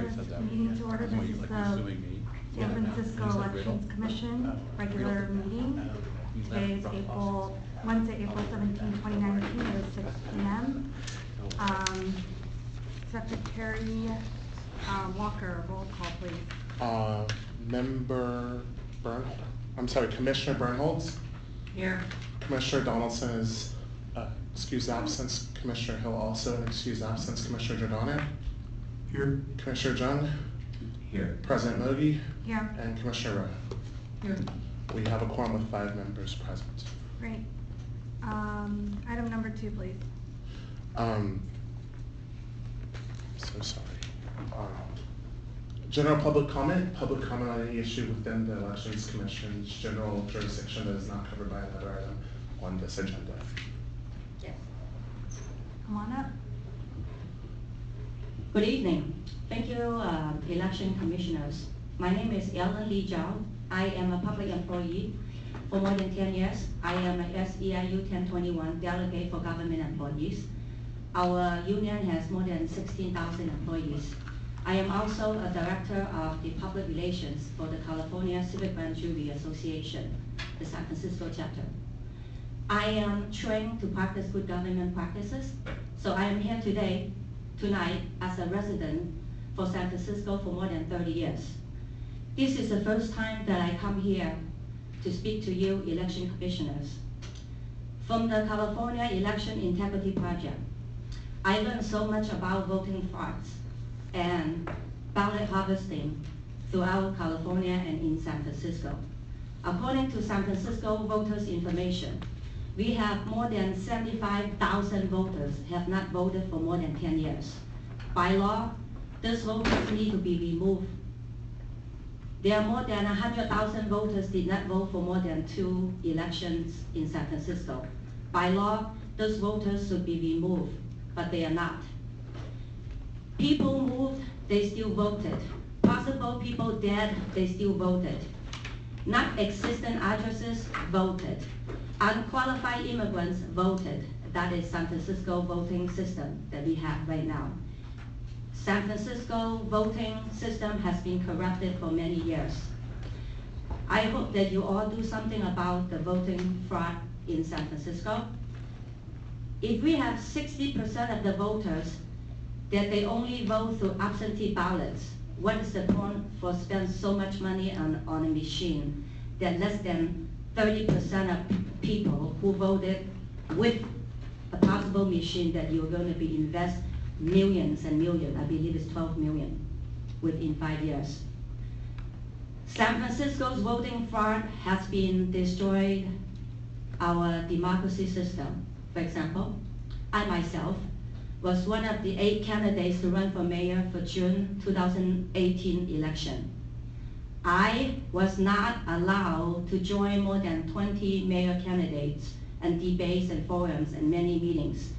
this meeting to order. This is the San Francisco Elections Commission regular meeting. Today is Wednesday, April 17, 2019. It is 6 p.m. Secretary Walker, roll call, please. Commissioner Bernholz. Here. Commissioner Donaldson is excused absence. Commissioner Hill also an excused absence. Commissioner Giordano. Here. Commissioner Jung. Here. President Mogi. Here. And Commissioner Rowe. Here. We have a quorum with 5 members present. Great. Item number 2, please. So sorry. General public comment. Public comment on any issue within the Elections Commission's general jurisdiction that is not covered by another item on this agenda. Yes. Come on up. Good evening. Thank you, election commissioners. My name is Ellen Lee Zhao. I am a public employee for more than 10 years. I am a SEIU 1021 delegate for government employees. Our union has more than 16,000 employees. I am also a director of the public relations for the California Civic Grand Jury Association, the San Francisco chapter. I am trained to practice good government practices, so I am here tonight as a resident for San Francisco for more than 30 years. This is the first time that I come here to speak to you election commissioners. From the California Election Integrity Project, I learned so much about voting frauds and ballot harvesting throughout California and in San Francisco. According to San Francisco voters information, we have more than 75,000 voters have not voted for more than 10 years. By law, these voters need to be removed. There are more than 100,000 voters did not vote for more than 2 elections in San Francisco. By law, those voters should be removed, but they are not. People moved, they still voted. Possible people dead, they still voted. Not existent addresses voted. Unqualified immigrants voted. That is San Francisco voting system that we have right now. San Francisco voting system has been corrupted for many years. I hope that you all do something about the voting fraud in San Francisco. If we have 60% of the voters that they only vote through absentee ballots, what is the point for spend so much money on a machine that less than 30% of people who voted with a possible machine that you're going to be invest millions and millions, I believe it's 12 million within 5 years. San Francisco's voting fraud has been destroyed our democracy system. For example, I myself was one of the 8 candidates to run for mayor for June 2018 election. I was not allowed to join more than 20 mayor candidates and debates and forums and many meetings.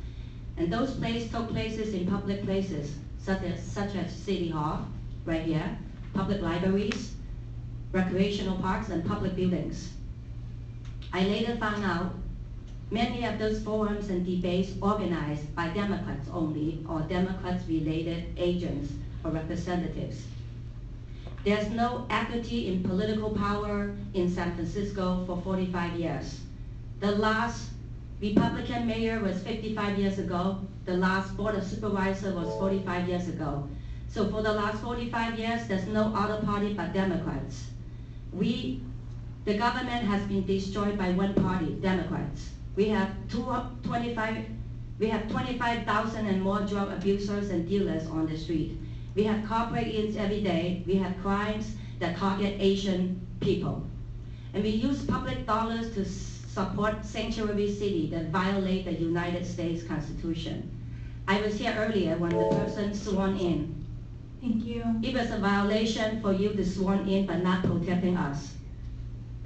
And those took places in public places, such as City Hall, right here, public libraries, recreational parks, and public buildings. I later found out many of those forums and debates organized by Democrats only, or Democrats-related agents or representatives. There's no equity in political power in San Francisco for 45 years. The last Republican mayor was 55 years ago. The last board of supervisor was 45 years ago. So for the last 45 years, there's no other party but Democrats. The government has been destroyed by one party, Democrats. We have 25,000 and more drug abusers and dealers on the street. We have car break-ins every day. We have crimes that target Asian people. And we use public dollars to support sanctuary city that violate the United States Constitution. I was here earlier when the person sworn in. Thank you. It was a violation for you to sworn in but not protecting us.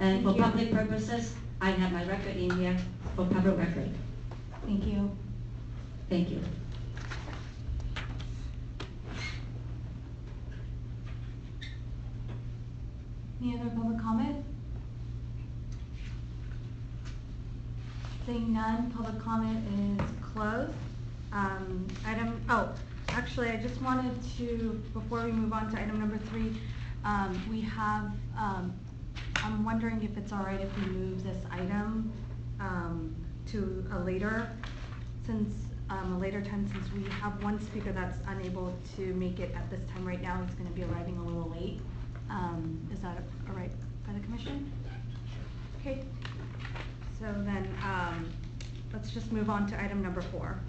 And for public purposes, I have my record in here for public record. Thank you. Thank you. Any other public comment? Seeing none, public comment is closed. actually, I just wanted to, before we move on to item number 3, we have, I'm wondering if it's all right if we move this item to a later, a later time, since we have one speaker that's unable to make it at this time right now. He's going to be arriving a little late. Is that all right by the commission? Okay. So then, let's just move on to item number 4.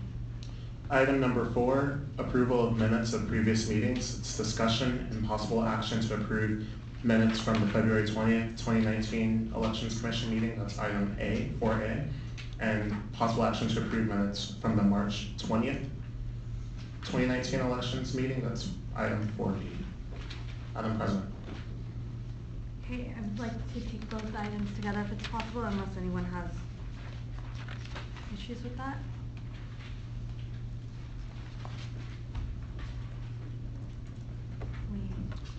Item number 4, approval of minutes of previous meetings. It's discussion and possible action to approve minutes from the February 20th, 2019 Elections Commission meeting. That's item A, 4A. And possible action to approve minutes from the March 20th, 2019 Elections meeting. That's item 4B. Madam President. Okay, I'd like to take both items together if it's possible, unless anyone has issues with that.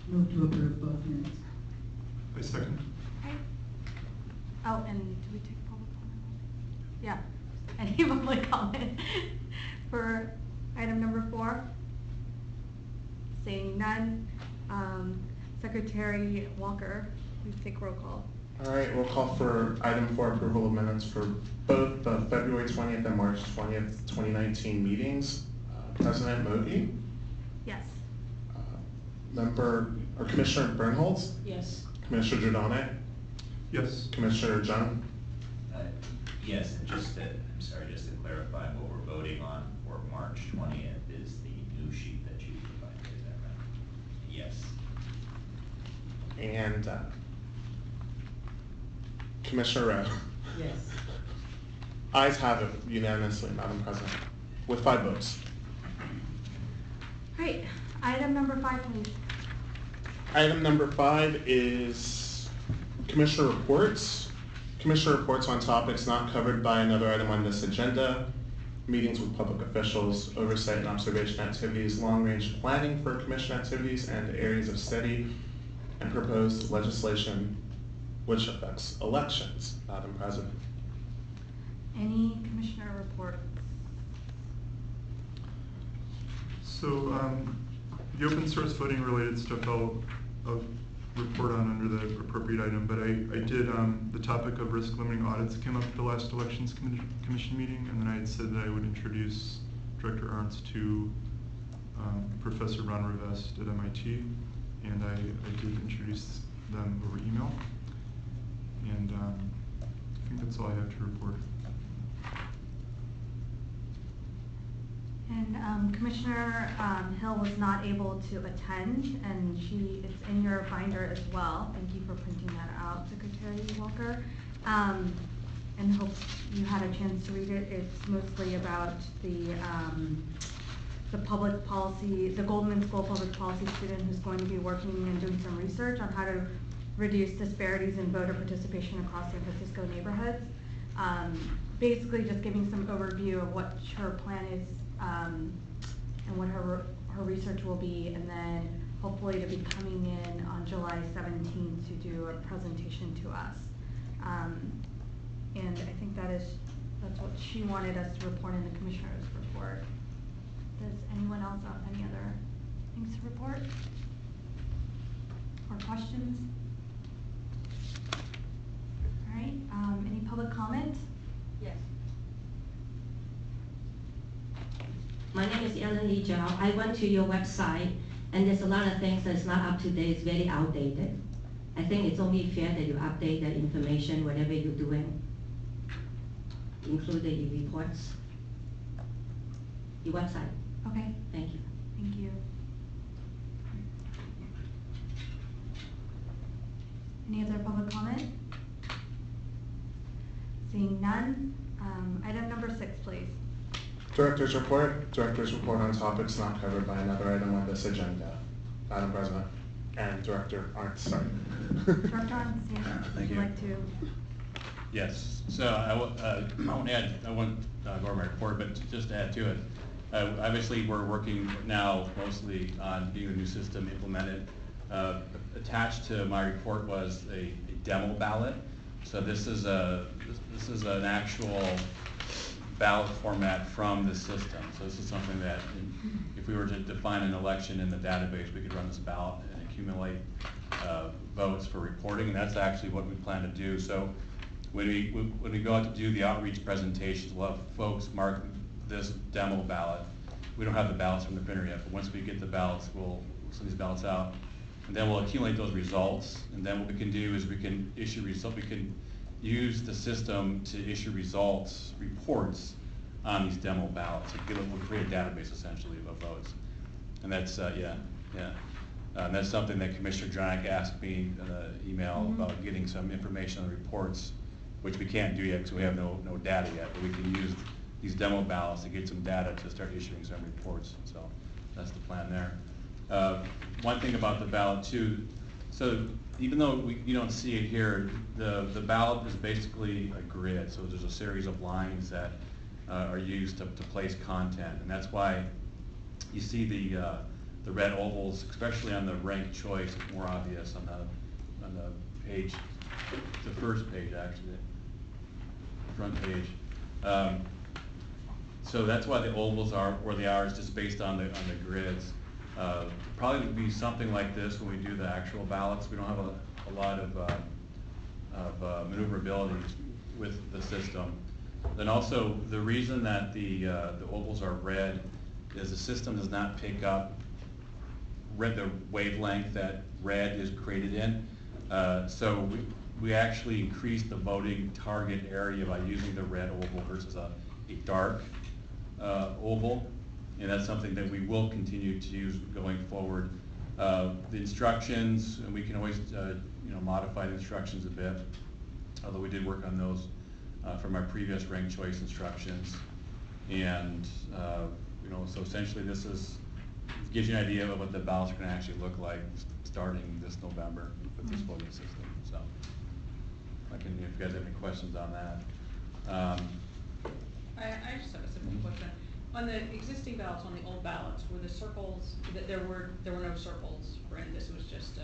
Move to approve both minutes. I second. Okay. Oh, and do we take public comment? Yeah. Any public comment for item number 4? Seeing none. Secretary Walker, please take roll call. All right, roll call for item 4, approval of minutes for both the February 20th and March 20th, 2019 meetings. President Mogi? Yes. Commissioner Bernholz? Yes. Commissioner Giordane? Yes. Commissioner Jung? Yes, and just to, I'm sorry, just to clarify, what we're voting on for March 20th is the new sheet that you provided, is that right? Yes. And Commissioner Rowe? Yes. Ayes have it unanimously, Madam President, with 5 votes. All right, item number 5, please. Item number 5 is Commissioner reports. Commissioner reports on topics not covered by another item on this agenda, meetings with public officials, oversight and observation activities, long-range planning for commission activities, and areas of study and proposed legislation which affects elections, Madam President. Any commissioner reports? So the open source voting related stuff I'll report on under the appropriate item, but I did, the topic of risk limiting audits came up at the last Elections Commission meeting, and then I had said that I would introduce Director Arntz to Professor Ron Rivest at MIT, and I did introduce them over email. And I think that's all I have to report. And Commissioner Hill was not able to attend, and it's in your binder as well. Thank you for printing that out, Secretary Walker. And hope you had a chance to read it. It's mostly about the public policy, the Goldman School public policy student who's going to be working and doing some research on how to reduce disparities in voter participation across San Francisco neighborhoods. Basically just giving some overview of what her plan is and what her research will be, and then hopefully to be coming in on July 17th to do a presentation to us. And I think that's what she wanted us to report in the commissioner's report. Does anyone else have any other things to report or questions? All right, any public comment? Yes. My name is Ellen Lee Zhao. I went to your website, and there's a lot of things that's not up to date. It's very outdated. I think it's only fair that you update that information, whatever you're doing, include the reports. Your website. Okay, Thank you. thank you. Any other public comment? Seeing none, item number 6, please. Director's report. Director's report on topics not covered by another item on this agenda, Madam President. And Director Arntz, sorry. Director Arntz, yes, would Thank you you. like to? Yes, so I won't go over my report, but just to add to it, obviously we're working now mostly on getting the new system implemented. Attached to my report was a demo ballot. So this is an actual ballot format from the system. So this is something that, if we were to define an election in the database, we could run this ballot and accumulate votes for reporting, and that's actually what we plan to do. So when we go out to do the outreach presentations, we'll have folks mark this demo ballot. We don't have the ballots from the printer yet, but once we get the ballots, we'll send these ballots out, and then we'll accumulate those results. And then what we can do is we can issue results. We can use the system to issue reports on these demo ballots. We'll create a database essentially of votes, and that's and that's something that Commissioner Dronick asked me in an email about getting some information on the reports, which we can't do yet because we have no data yet. But we can use these demo ballots to get some data to start issuing some reports. So that's the plan there. One thing about the ballot too, so even though you don't see it here, the ballot is basically a grid. So there's a series of lines that are used to place content, and that's why you see the red ovals, especially on the ranked choice, it's more obvious on the page, the first page actually, the front page. So that's why the ovals are where they are, is just based on the grids. Probably would be something like this when we do the actual ballots. We don't have a lot of maneuverability with the system. Then also, the reason that the ovals are red is the system does not pick up the wavelength that red is created in. So we actually increase the voting target area by using the red oval versus a dark oval, and that's something that we will continue to use going forward. The instructions, and we can always modify the instructions a bit, although we did work on those from our previous ranked choice instructions. And so essentially this gives you an idea of what the ballots are going to actually look like starting this November with this voting system. So if you guys have any questions on that. I just have a simple question. On the existing ballots, on the old ballots, were the circles, there were no circles in this, it was just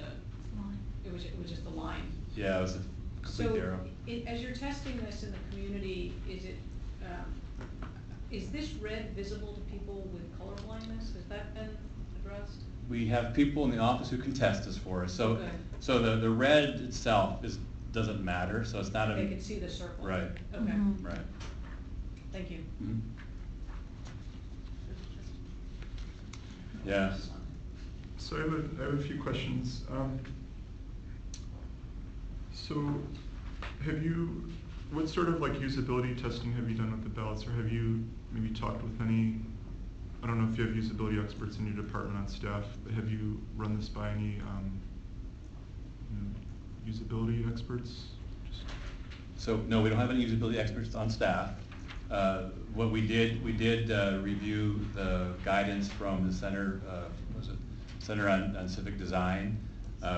it was just a line. Yeah, it was a complete arrow. As you're testing this in the community, is this red visible to people with color blindness? Has that been addressed? We have people in the office who can test this for us. So the red itself doesn't matter. So it's not They can see the circle. Right. Okay. Right. Thank you. Mm-hmm. Yeah. So I have a few questions. So what sort of usability testing have you done with the ballots, or have you maybe talked with any, I don't know if you have usability experts in your department on staff, but have you run this by any usability experts? So no, we don't have any usability experts on staff. What we did review the guidance from the Center on Civic Design,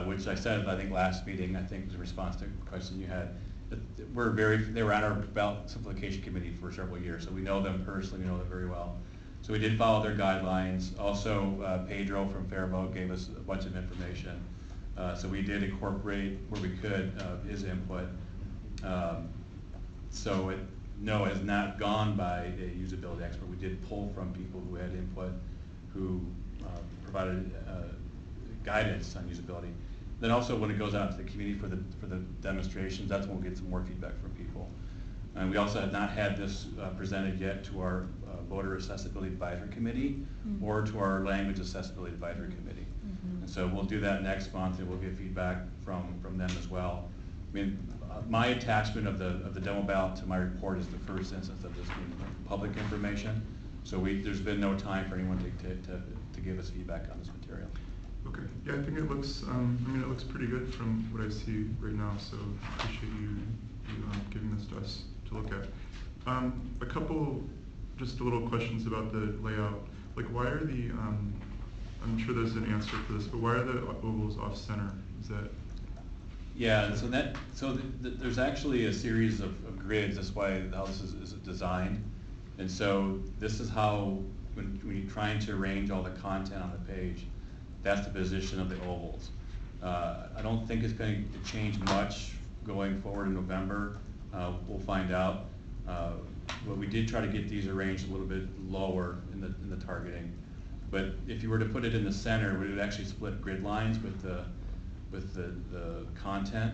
which I said I think last meeting. I think was in response to a question you had. They were on our ballot simplification committee for several years, so we know them personally. We know them very well. So we did follow their guidelines. Also, Pedro from Faribault gave us a bunch of information. So we did incorporate where we could his input. So it has not gone by a usability expert. We did pull from people who had input, who provided guidance on usability. Then also when it goes out to the community for the demonstrations, that's when we'll get some more feedback from people. And we also have not had this presented yet to our Voter Accessibility Advisory Committee or to our Language Accessibility Advisory Committee. And so we'll do that next month, and we'll get feedback from them as well. I mean, my attachment of the demo ballot to my report is the first instance of this being public information. So there's been no time for anyone to give us feedback on this material. Okay. Yeah, I think it looks. It looks pretty good from what I see right now. So appreciate you giving this to us to look at. A couple, just a little questions about the layout. Why are the? I'm sure there's an answer for this, but why are the ovals off center? Is that? Yeah, so there's actually a series of grids. That's why how this is designed, and so this is how when you're trying to arrange all the content on the page, that's the position of the ovals. I don't think it's going to change much going forward in November. We'll find out. Well, we did try to get these arranged a little bit lower in the targeting. But if you were to put it in the center, we would actually split grid lines with the content.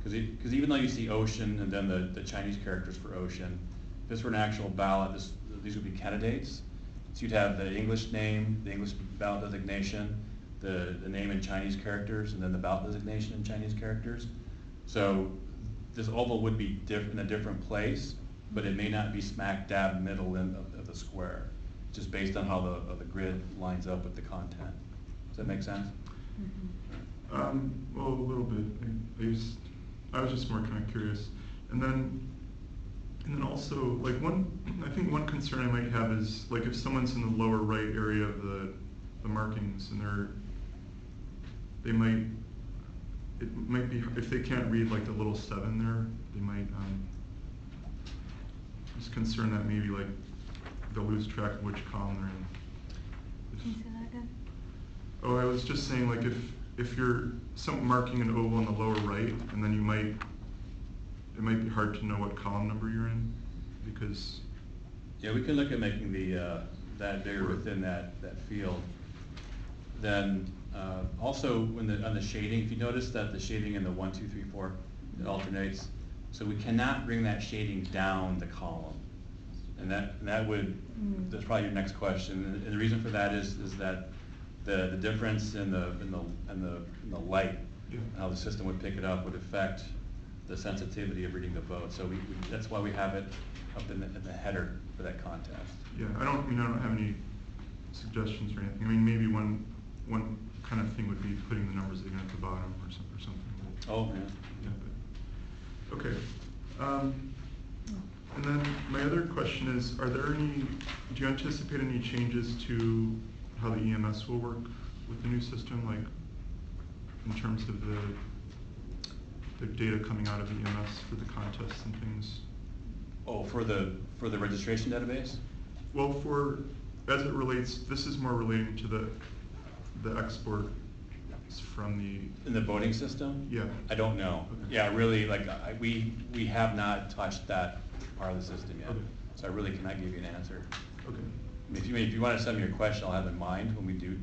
Because even though you see ocean and then the Chinese characters for ocean, if this were an actual ballot, these would be candidates. So you'd have the English name, the English ballot designation, the name in Chinese characters, and then the ballot designation in Chinese characters. So this oval would be in a different place, but it may not be smack dab middle of the square, just based on how the grid lines up with the content. Does that make sense? Well, a little bit. I was just more kind of curious. And then also, like I think one concern I might have is, like, if someone's in the lower right area of the markings and it might be, if they can't read like the little 7 there, they might, just concerned that maybe like they'll lose track of which column they're in. Can you say that again? Oh, I was just saying, like, if you're marking an oval on the lower right, and then it might be hard to know what column number you're in, because. Yeah, we can look at making that bigger within that field. Then also on the shading, if you notice that the shading in the 1, 2, 3, 4, it alternates. So we cannot bring that shading down the column. And that would, that's probably your next question. And the reason for that is that the difference in the light, how the system would pick it up, would affect the sensitivity of reading the vote. So that's why we have it up in the header for that contest. Yeah, I don't have any suggestions or anything. I mean, maybe one kind of thing would be putting the numbers again at the bottom or something. Oh, yeah. Yeah, but, okay. And then my other question is, do you anticipate any changes to how the EMS will work with the new system, like in terms of the data coming out of EMS for the contests and things? Oh, for the registration database? Well, as it relates, this is more relating to the export from in the voting system? Yeah. I don't know. Okay. Yeah, really, like we have not touched that part of the system yet. Okay. So I really cannot give you an answer. Okay. If you want to send me your question, I'll have in mind when we do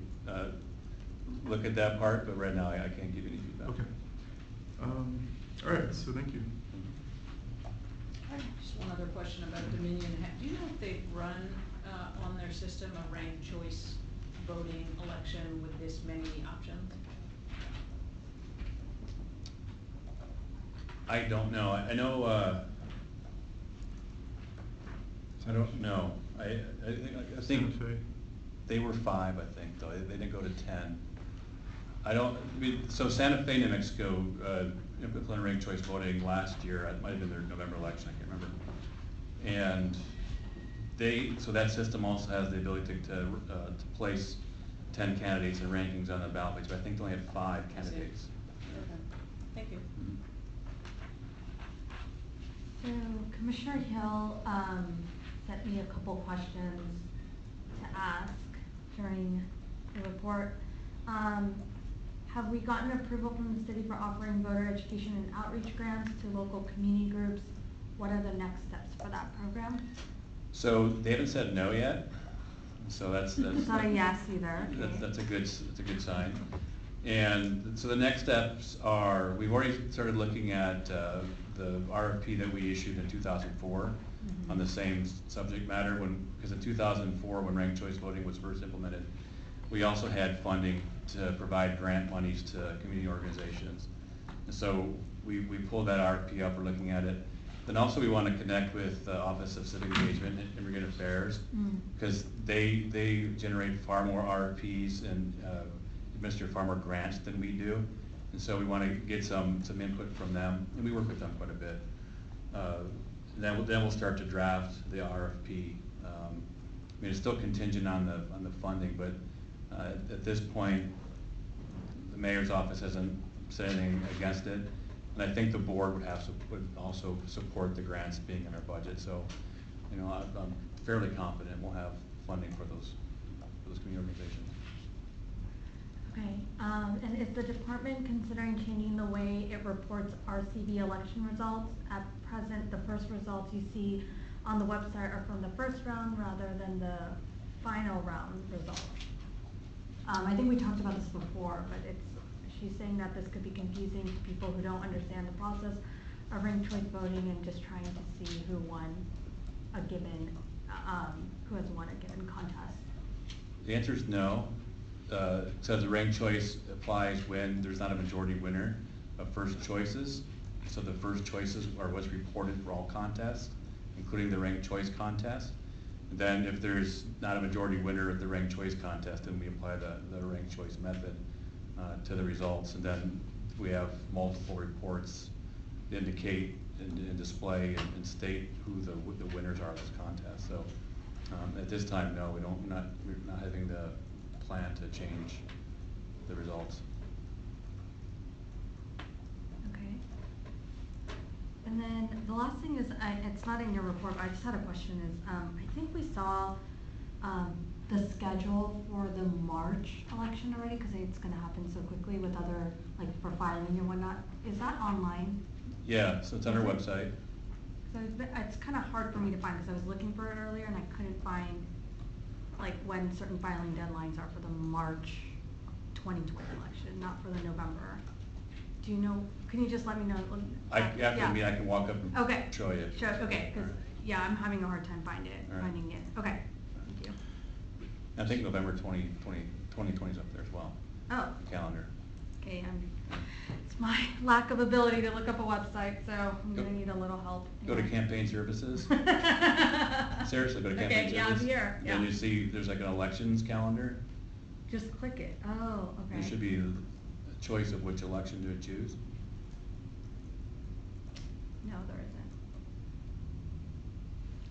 look at that part, but right now I can't give you any feedback. Okay. All right, so thank you. Just one other question about Dominion. Do you know if they've run on their system a ranked choice voting election with this many options? I don't know. I know. I don't know. I think Santa Fe. they were 5. I think though they didn't go to 10. So Santa Fe, New Mexico, implemented ranked choice voting last year. It might have been their November election. I can't remember. And so that system also has the ability to place 10 candidates and rankings on the ballot page. But I think they only had 5 candidates. Okay. Thank you. So Commissioner Hill sent me a couple questions to ask during the report. Have we gotten approval from the city for offering voter education and outreach grants to local community groups? What are the next steps for that program? So they haven't said no yet. So that's not a yes either. That's a good sign. And so the next steps are, we've already started looking at the RFP that we issued in 2004 on the same subject matter, because in 2004, when ranked choice voting was first implemented, we also had funding to provide grant monies to community organizations. And so we pulled that RFP up, we're looking at it. Then also we want to connect with the Office of Civic Engagement and Immigrant Affairs, because they generate far more RFPs and administer far more grants than we do. And so we want to get some input from them, and we work with them quite a bit. Then we'll start to draft the RFP. I mean, it's still contingent on the funding, but at this point, the mayor's office hasn't said anything against it, and I think the board would also support the grants being in our budget. So, you know, I'm fairly confident we'll have funding for those community organizations. Okay, and is the department considering changing the way it reports RCV election results? At present, the first results you see on the website are from the first round rather than the final round results. I think we talked about this before, but she's saying that this could be confusing to people who don't understand the process of ranked choice voting and just trying to see who won a given, who has won a given contest. The answer is no. So the ranked choice applies when there's not a majority winner of first choices. So the first choices are what's reported for all contests, including the ranked choice contest. And then if there's not a majority winner of the ranked choice contest, then we apply the ranked choice method to the results. And then we have multiple reports that indicate and display and state who the winners are of this contest. So at this time, no, we're not having the plan to change the results. Okay. And then the last thing is, it's not in your report, but I just had a question is, I think we saw the schedule for the March election already, because it's gonna happen so quickly with other, like for filing and whatnot. Is that online? Yeah, so it's on our website. So it's kind of hard for me to find, because I was looking for it earlier and I couldn't find like when certain filing deadlines are for the March 2020 election, not for the November. Do you know, can you just let me know? After the meeting, I can walk up and Okay. show you. Okay, because, All right. yeah, I'm having a hard time finding All right. it. Okay, thank you. I think November 2020 is up there as well. Oh, Calendar. okay, it's my lack of ability to look up a website, so I'm gonna need a little help. Go to campaign services. Seriously, go to campaign services. Okay, yeah, I'm here, yeah. Then you see there's like an elections calendar. Just click it, oh, okay. There should be a choice of which election to choose. No, there isn't.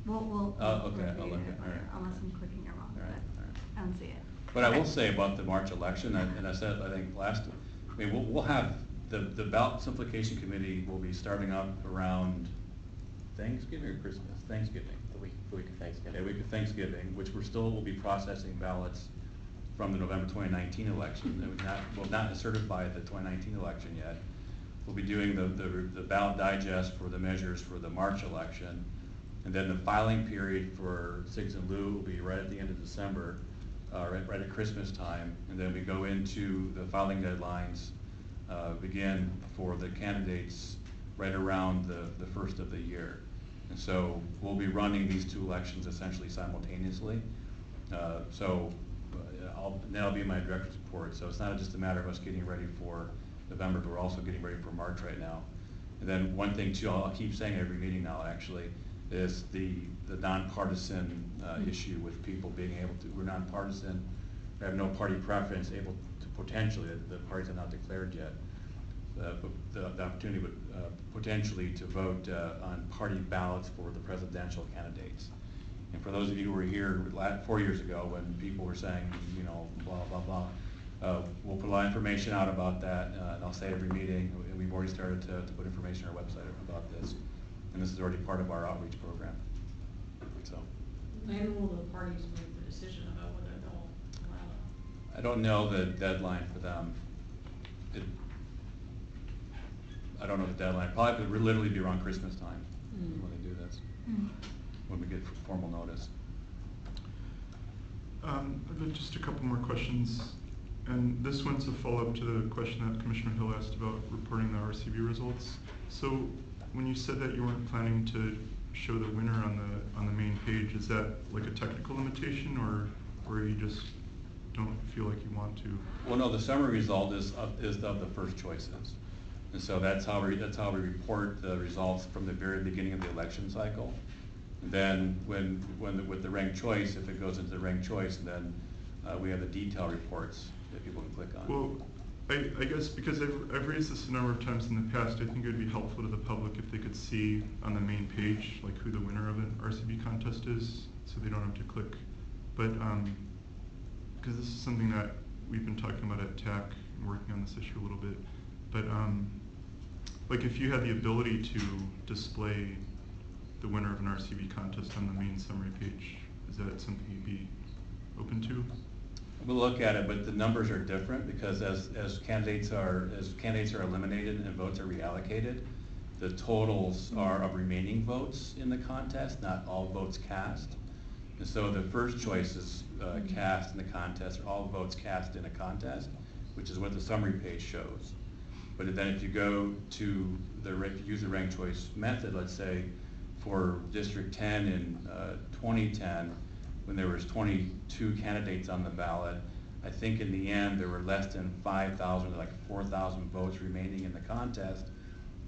We'll Oh, okay, review I'll look it at it, all later, right. unless I'm clicking it wrong, All right, but all right. I don't see it. But I will Okay. say about the March election, and I said, I think I mean, we'll have, the ballot simplification committee will be starting up around Thanksgiving or Christmas? Thanksgiving. The week of Thanksgiving. A week of Thanksgiving, which we're still will be processing ballots from the November 2019 election. We'll not certify the 2019 election yet. We'll be doing the ballot digest for the measures for the March election. And then the filing period for Sigs and Lieu will be right at the end of December, right at Christmas time. And then we go into the filing deadlines, begin for the candidates right around the first of the year. And so we'll be running these two elections essentially simultaneously. That'll be my director's report. So it's not just a matter of us getting ready for November, but we're also getting ready for March right now. And then one thing too, I'll keep saying every meeting now actually, is the nonpartisan issue with people being able to, we're nonpartisan, we have no party preference, able to potentially, the parties are not declared yet, the opportunity would potentially to vote on party ballots for the presidential candidates. And for those of you who were here 4 years ago when people were saying, you know, blah, blah, blah, we'll put a lot of information out about that, and I'll say every meeting, and we've already started to put information on our website about this. And this is already part of our outreach program. So. When will the parties make the decision about whether they'll allow it? I don't know the deadline for them. I don't know the deadline. Probably could literally be around Christmas time when they do this, when we get formal notice. I've just a couple more questions. And this one's a follow-up to the question that Commissioner Hill asked about reporting the RCV results. So when you said that you weren't planning to show the winner on the main page, is that like a technical limitation, or you just don't feel like you want to? Well, no, the summary result is of the first choices. And so that's how we report the results from the very beginning of the election cycle. And then with the ranked choice, if it goes into the ranked choice, and then we have the detail reports that people can click on. Well, I guess because I've raised this a number of times in the past, I think it would be helpful to the public if they could see on the main page like who the winner of an RCV contest is, so they don't have to click. But because this is something that we've been talking about at TAC and working on this issue a little bit. But like if you had the ability to display the winner of an RCV contest on the main summary page, is that something you'd be open to? We'll look at it, but the numbers are different because as candidates are eliminated and votes are reallocated, the totals are of remaining votes in the contest, not all votes cast. And so the first choice is cast in the contest, or all votes cast in a contest, which is what the summary page shows. But then if you go to use the ranked choice method, let's say for District 10 in 2010, when there was 22 candidates on the ballot, I think in the end there were less than 5,000, like 4,000 votes remaining in the contest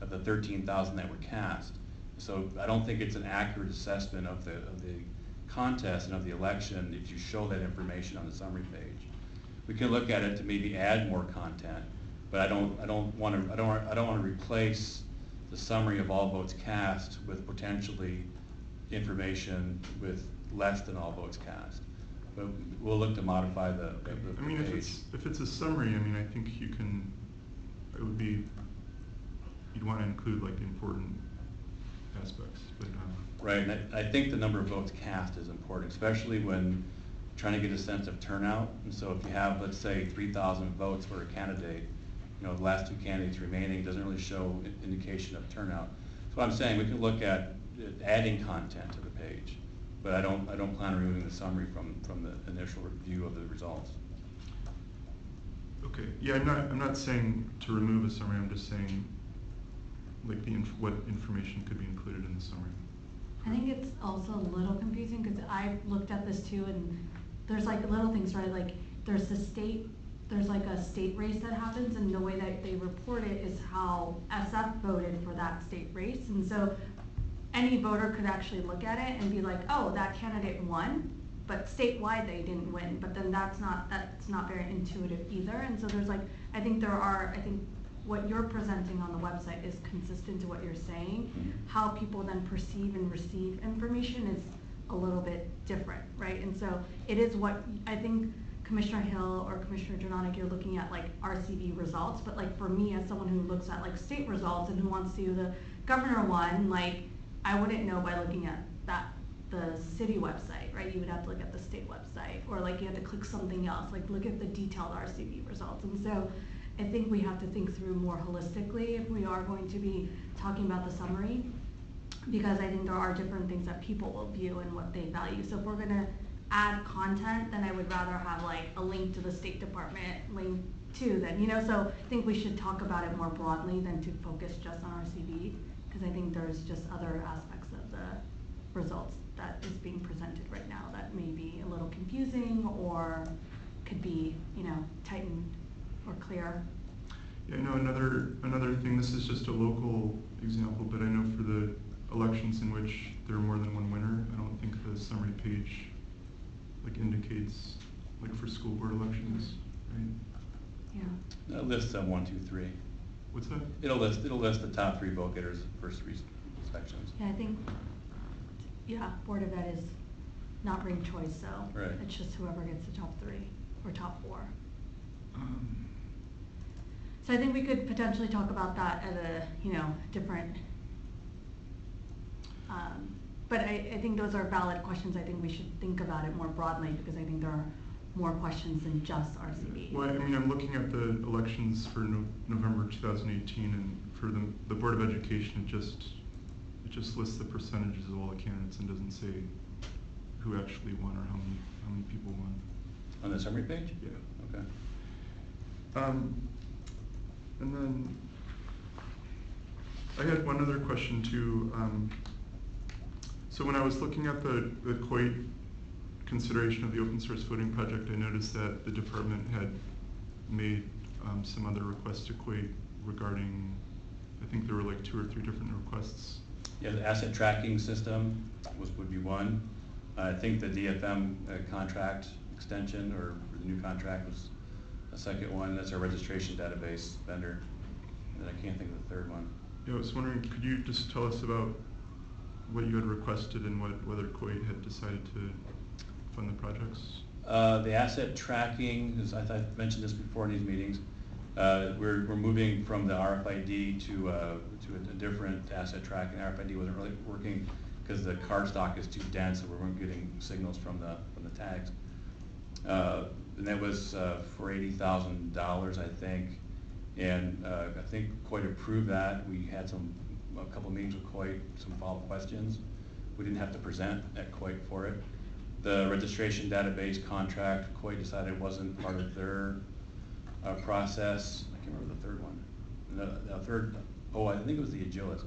of the 13,000 that were cast. So I don't think it's an accurate assessment of the contest and of the election if you show that information on the summary page. We can look at it to maybe add more content, but I don't want to replace the summary of all votes cast with potentially information with less than all votes cast. But we'll look to modify the I mean, page. if it's a summary, I mean, I think you can, it would be, you'd want to include like the important aspects, but. Right, and I think the number of votes cast is important, especially when trying to get a sense of turnout. And so if you have, let's say, 3,000 votes for a candidate, you know, the last two candidates remaining doesn't really show indication of turnout. So what I'm saying, we can look at adding content to the page, but I don't plan on removing the summary from the initial review of the results. Okay, yeah, I'm not saying to remove a summary, I'm just saying like what information could be included in the summary. I think it's also a little confusing because I looked at this too, and there's like little things, right? Like there's like a state race that happens, and the way that they report it is how SF voted for that state race. And so any voter could actually look at it and be like, oh, that candidate won, but statewide they didn't win. But then that's not very intuitive either. And so there's like, I think what you're presenting on the website is consistent to what you're saying. Mm-hmm. How people then perceive and receive information is a little bit different, right? And so it is what I think Commissioner Hill or Commissioner Dranonik, you're looking at like RCV results, but like for me as someone who looks at like state results and who wants to do the governor one, like I wouldn't know by looking at the city website, right? You would have to look at the state website, or like you have to click something else, like look at the detailed RCV results. And so I think we have to think through more holistically if we are going to be talking about the summary, because I think there are different things that people will view and what they value. So if we're gonna add content, then I would rather have like a link to the State Department link too, then, you know, so I think we should talk about it more broadly than to focus just on RCV, because I think there's just other aspects of the results that is being presented right now that may be a little confusing or could be, you know, tightened or clear. Yeah, I know another thing, this is just a local example, but I know for the elections in which there are more than one winner, I don't think the summary page like indicates, like for school board elections, right? Yeah. It'll list 1, 2, 3. What's that? It'll list the top 3 vote getters, first 3 sections. Yeah, I think, yeah, Board of Ed is not ranked choice, so Right. it's just whoever gets the top 3 or top 4. So I think we could potentially talk about that at a, you know, different, but I think those are valid questions. I think we should think about it more broadly, because I think there are more questions than just RCV. Well, I mean, I'm looking at the elections for November 2018, and for the Board of Education, it just lists the percentages of all the candidates and doesn't say who actually won or how many people won. On the summary page? Yeah. Okay. And then I had one other question too. So when I was looking at the COIT consideration of the open source voting project, I noticed that the department had made some other requests to COIT regarding, I think there were like 2 or 3 different requests. Yeah, the asset tracking system would be one. I think the DFM contract extension or the new contract was a second one. That's our registration database vendor. And I can't think of the third one. Yeah, I was wondering, could you just tell us about what you had requested and whether COIT had decided to fund the projects? The asset tracking, as I mentioned this before in these meetings, we're moving from the RFID to a different asset tracking. RFID wasn't really working because the card stock is too dense, so we weren't getting signals from the tags. And that was for $80,000, I think. And I think COIT approved that. We had some a couple meetings with Coit, some follow-up questions. We didn't have to present at Coit for it. The registration database contract, Coit decided it wasn't part of their process. I can't remember the third one. The third, oh, I think it was the Agilist.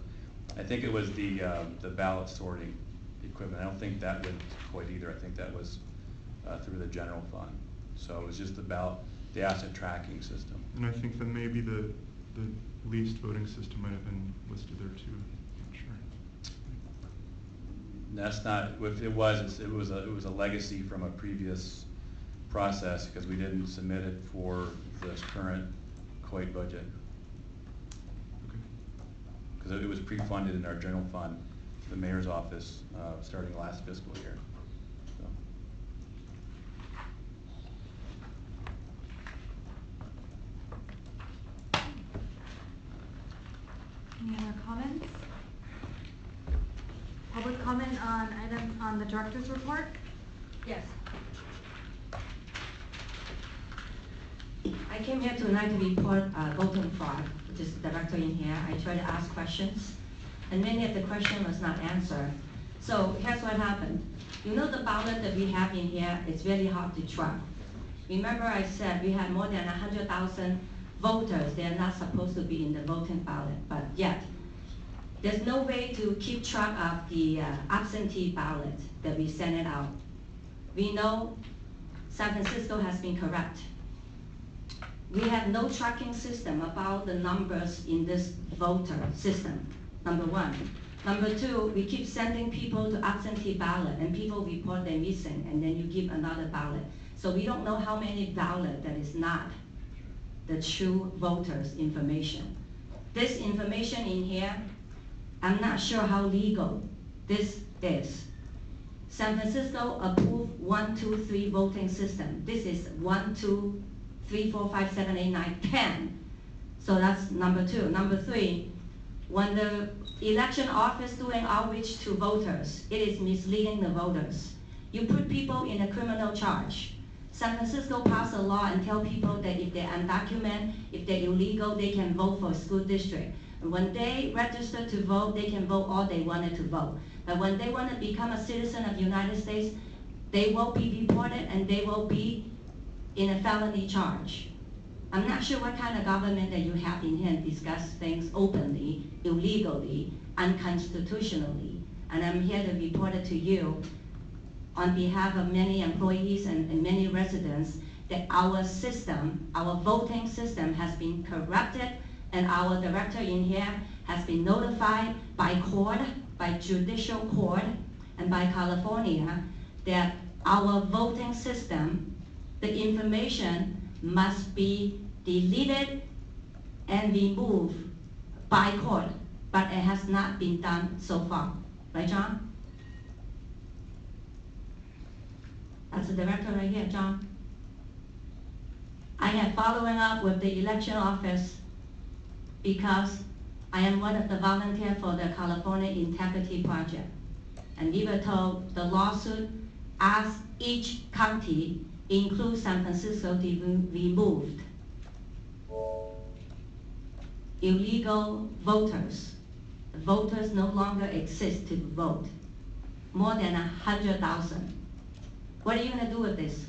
I think it was the ballot sorting equipment. I don't think that went to Coit either. I think that was through the general fund. So it was just the asset tracking system. And I think that maybe the leased voting system might have been listed there too. Not sure. That's not, if it was a legacy from a previous process because we didn't submit it for this current Coit budget. Okay. Because it was pre-funded in our general fund, the mayor's office, starting last fiscal year. So. Any other comments? Public comment on items on the director's report? Yes. I came here tonight to report voting fraud, which is the director in here. I tried to ask questions, and many of the question was not answered. So here's what happened. You know the ballot that we have in here, it's really hard to track. Remember I said we had more than 100,000 voters. They're not supposed to be in the voting ballot, but yet there's no way to keep track of the absentee ballot that we sent it out. We know San Francisco has been corrupt. We have no tracking system about the numbers in this voter system, number one. Number two, we keep sending people to absentee ballot and people report they're missing and then you give another ballot. So we don't know how many ballot that is not the true voters' information. This information in here, I'm not sure how legal this is. San Francisco approved 1, 2, 3 voting system. This is 1, 2, 3, 4, 5, 7, 8, 9, 10. So that's number two. Number three, when the election office doing outreach to voters, it is misleading the voters. You put people in a criminal charge. San Francisco passed a law and tell people that if they're undocumented, if they're illegal, they can vote for a school district. And when they register to vote, they can vote all they wanted to vote. But when they want to become a citizen of the United States, they will be reported and they will be in a felony charge. I'm not sure what kind of government that you have in here and discuss things openly, illegally, unconstitutionally. And I'm here to report it to you on behalf of many employees and many residents that our system, our voting system has been corrupted, and our director in here has been notified by court, by judicial court, and by California that our voting system, the information must be deleted and removed by court, but it has not been done so far. Right, John? That's the director right here, John. I am following up with the election office because I am one of the volunteers for the California Integrity Project. And we were told the lawsuit asks each county, include San Francisco, to be removed illegal voters. The voters no longer exist to vote. More than 100,000. What are you going to do with this?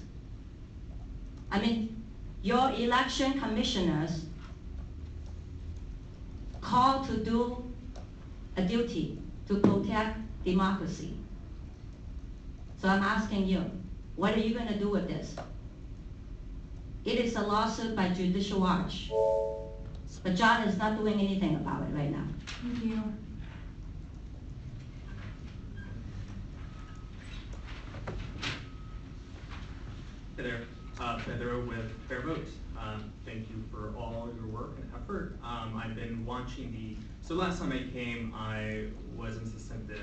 I mean, your election commissioners called to do a duty to protect democracy. So I'm asking you, what are you going to do with this? It is a lawsuit by Judicial Watch. But John is not doing anything about it right now. Thank you. Hey there, Pedro with Fair Vote. Thank you for all your work and effort. I've been watching so last time I came, I was insistent that,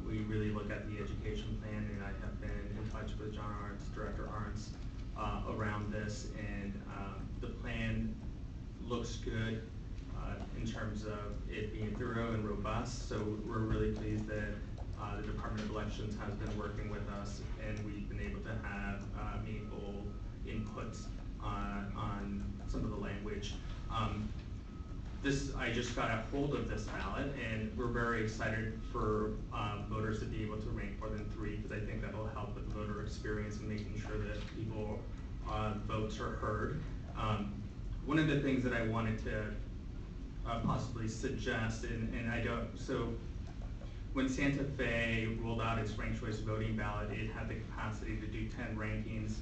we really look at the education plan, and I have been in touch with John Arntz, Director Arntz, around this, and the plan looks good in terms of it being thorough and robust, so we're really pleased that the Department of Elections has been working with us, and we've been able to have meaningful input on some of the language. I just got a hold of this ballot, and we're very excited for voters to be able to rank more than 3, because I think that'll help with the voter experience and making sure that people votes are heard. One of the things that I wanted to possibly suggest, and I don't, so when Santa Fe rolled out its ranked choice voting ballot, it had the capacity to do 10 rankings.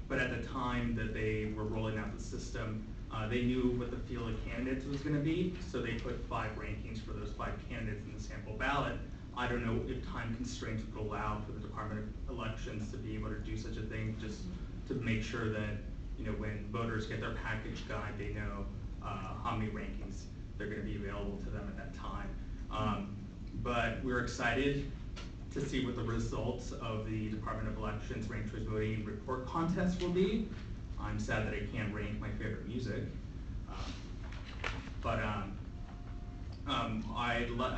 But at the time that they were rolling out the system, they knew what the field of candidates was going to be, so they put 5 rankings for those 5 candidates in the sample ballot. I don't know if time constraints would allow for the Department of Elections to be able to do such a thing, just to make sure that, you know, when voters get their package guide, they know how many rankings they're going to be available to them at that time. But we're excited to see what the results of the Department of Elections ranked choice voting report contest will be. I'm sad that I can't rank my favorite music. I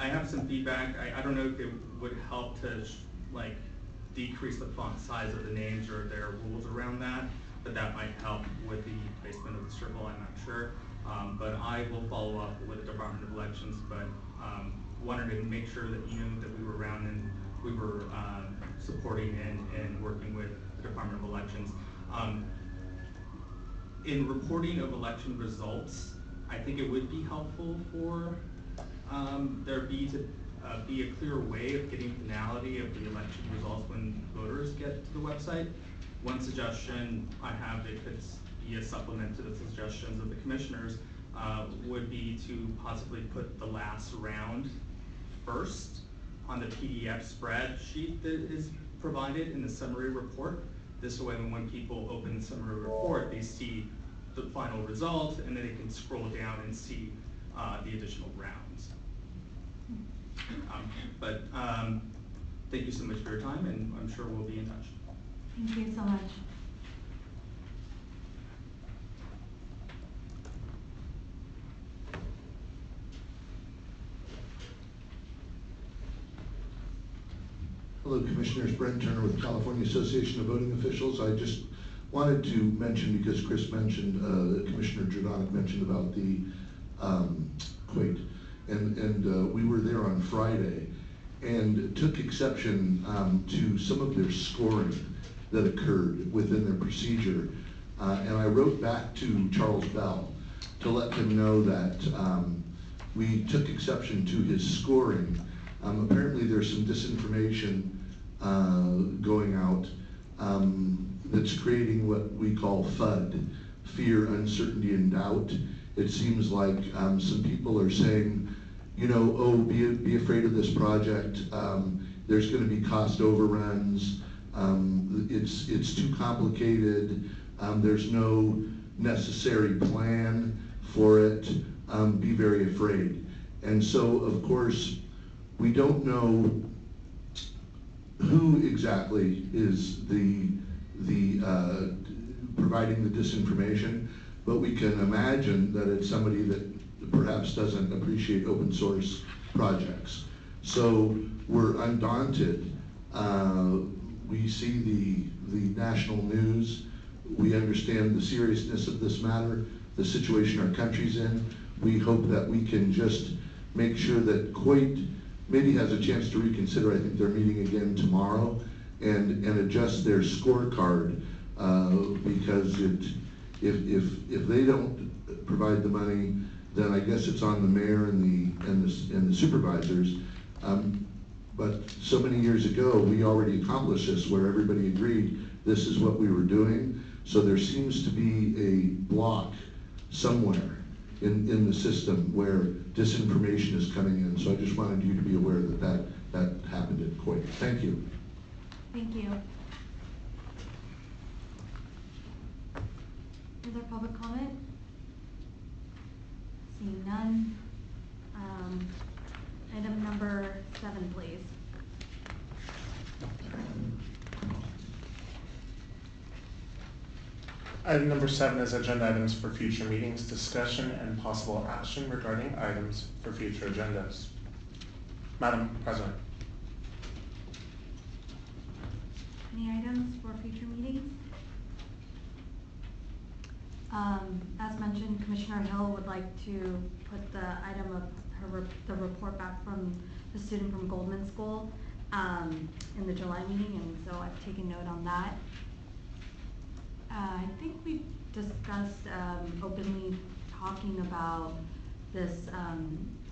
have some feedback. I don't know if it would help to like decrease the font size of the names, or there are rules around that, but that might help with the placement of the circle, I'm not sure. But I will follow up with the Department of Elections, but wanted to make sure that you knew that we were around and we were supporting and working with the Department of Elections. In reporting of election results, I think it would be helpful for there be a clear way of getting finality of the election results when voters get to the website. One suggestion I have that could be a supplement to the suggestions of the commissioners would be to possibly put the last round first on the PDF spreadsheet that is provided in the summary report. This way, when people open the summary report, they see the final result, and then they can scroll down and see the additional rounds. Thank you so much for your time, and I'm sure we'll be in touch. Thank you so much. Hello, Commissioners. Brent Turner with California Association of Voting Officials. I just wanted to mention, because Chris mentioned, Commissioner Jordanek mentioned about the Kuwait, and we were there on Friday and took exception to some of their scoring that occurred within their procedure. And I wrote back to Charles Bell to let him know that we took exception to his scoring. Apparently there's some disinformation going out that's creating what we call FUD, fear, uncertainty, and doubt. It seems like some people are saying, you know, oh, be afraid of this project. There's going to be cost overruns. It's too complicated. There's no necessary plan for it. Be very afraid. And so, of course, we don't know who exactly is the providing the disinformation, but we can imagine that it's somebody that perhaps doesn't appreciate open source projects. So we're undaunted. We see the national news. We understand the seriousness of this matter, the situation our country's in. We hope that we can just make sure that Kuwait maybe has a chance to reconsider. I think they're meeting again tomorrow, and adjust their scorecard, because if they don't provide the money, then I guess it's on the mayor and the supervisors. But so many years ago, we already accomplished this, where everybody agreed this is what we were doing. So there seems to be a block somewhere in the system where disinformation is coming in. So I just wanted you to be aware that happened in Kuwait. Thank you. Thank you. Is there public comment? Seeing none. Item number 7, please. Item number 7 is agenda items for future meetings, discussion and possible action regarding items for future agendas. Madam President. Any items for future meetings? As mentioned, Commissioner Hill would like to put the item of the report back from the student from Goldman School in the July meeting, and so I've taken note on that. I think we discussed openly talking about this,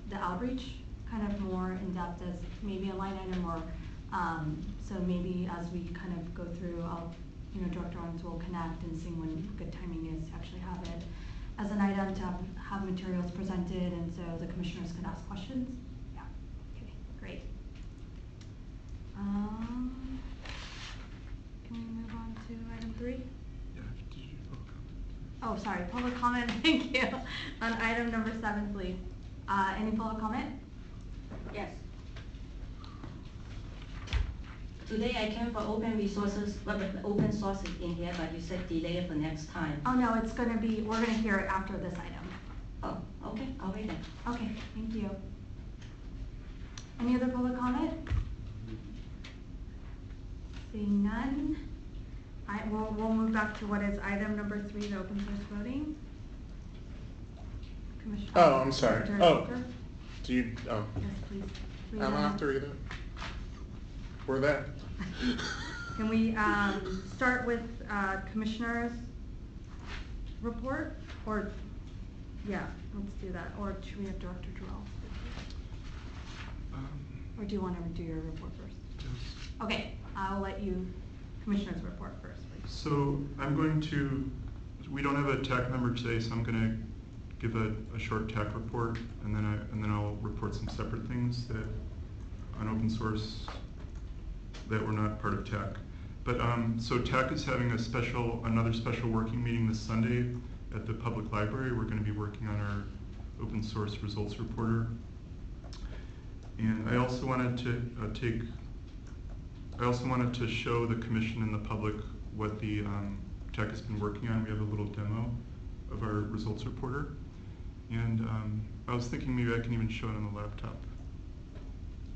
the outreach, kind of more in depth as maybe a line item, or so maybe as we kind of go through, Director Owens will connect and see when good timing is to actually have it as an item to have materials presented, and so the commissioners can ask questions. Yeah, okay, great. Can we move on to item 3? Yeah, did you public comment? Oh, sorry, public comment, thank you. On item number 7, please. Any public comment? Yes. Today I came for open resources, but open sources in here, but you said delay it for next time. Oh, no, it's gonna be, we're gonna hear it after this item. Oh, okay, I'll wait then. Okay, thank you. Any other public comment? Seeing none, we'll move back to what is item number 3, the open source voting. Commissioner. Oh, I'm sorry. Secretary Oh, Walker? do you, oh. Yes, please. I don't have to read it. We're there. Can we start with Commissioner's report? Or, yeah, let's do that. Or should we have Director Jarrell? Or do you want to do your report first? Yes. Okay, I'll let you, Commissioner's report first, please. So I'm going to, we don't have a TAC member today, so I'm going to give a short TAC report, and then I'll report some separate things that on open source that were not part of TAC. But so TAC is having another special working meeting this Sunday at the public library. We're going to be working on our open source results reporter. And I also wanted to show the commission and the public what the TAC has been working on. We have a little demo of our results reporter. And I was thinking maybe I can even show it on the laptop.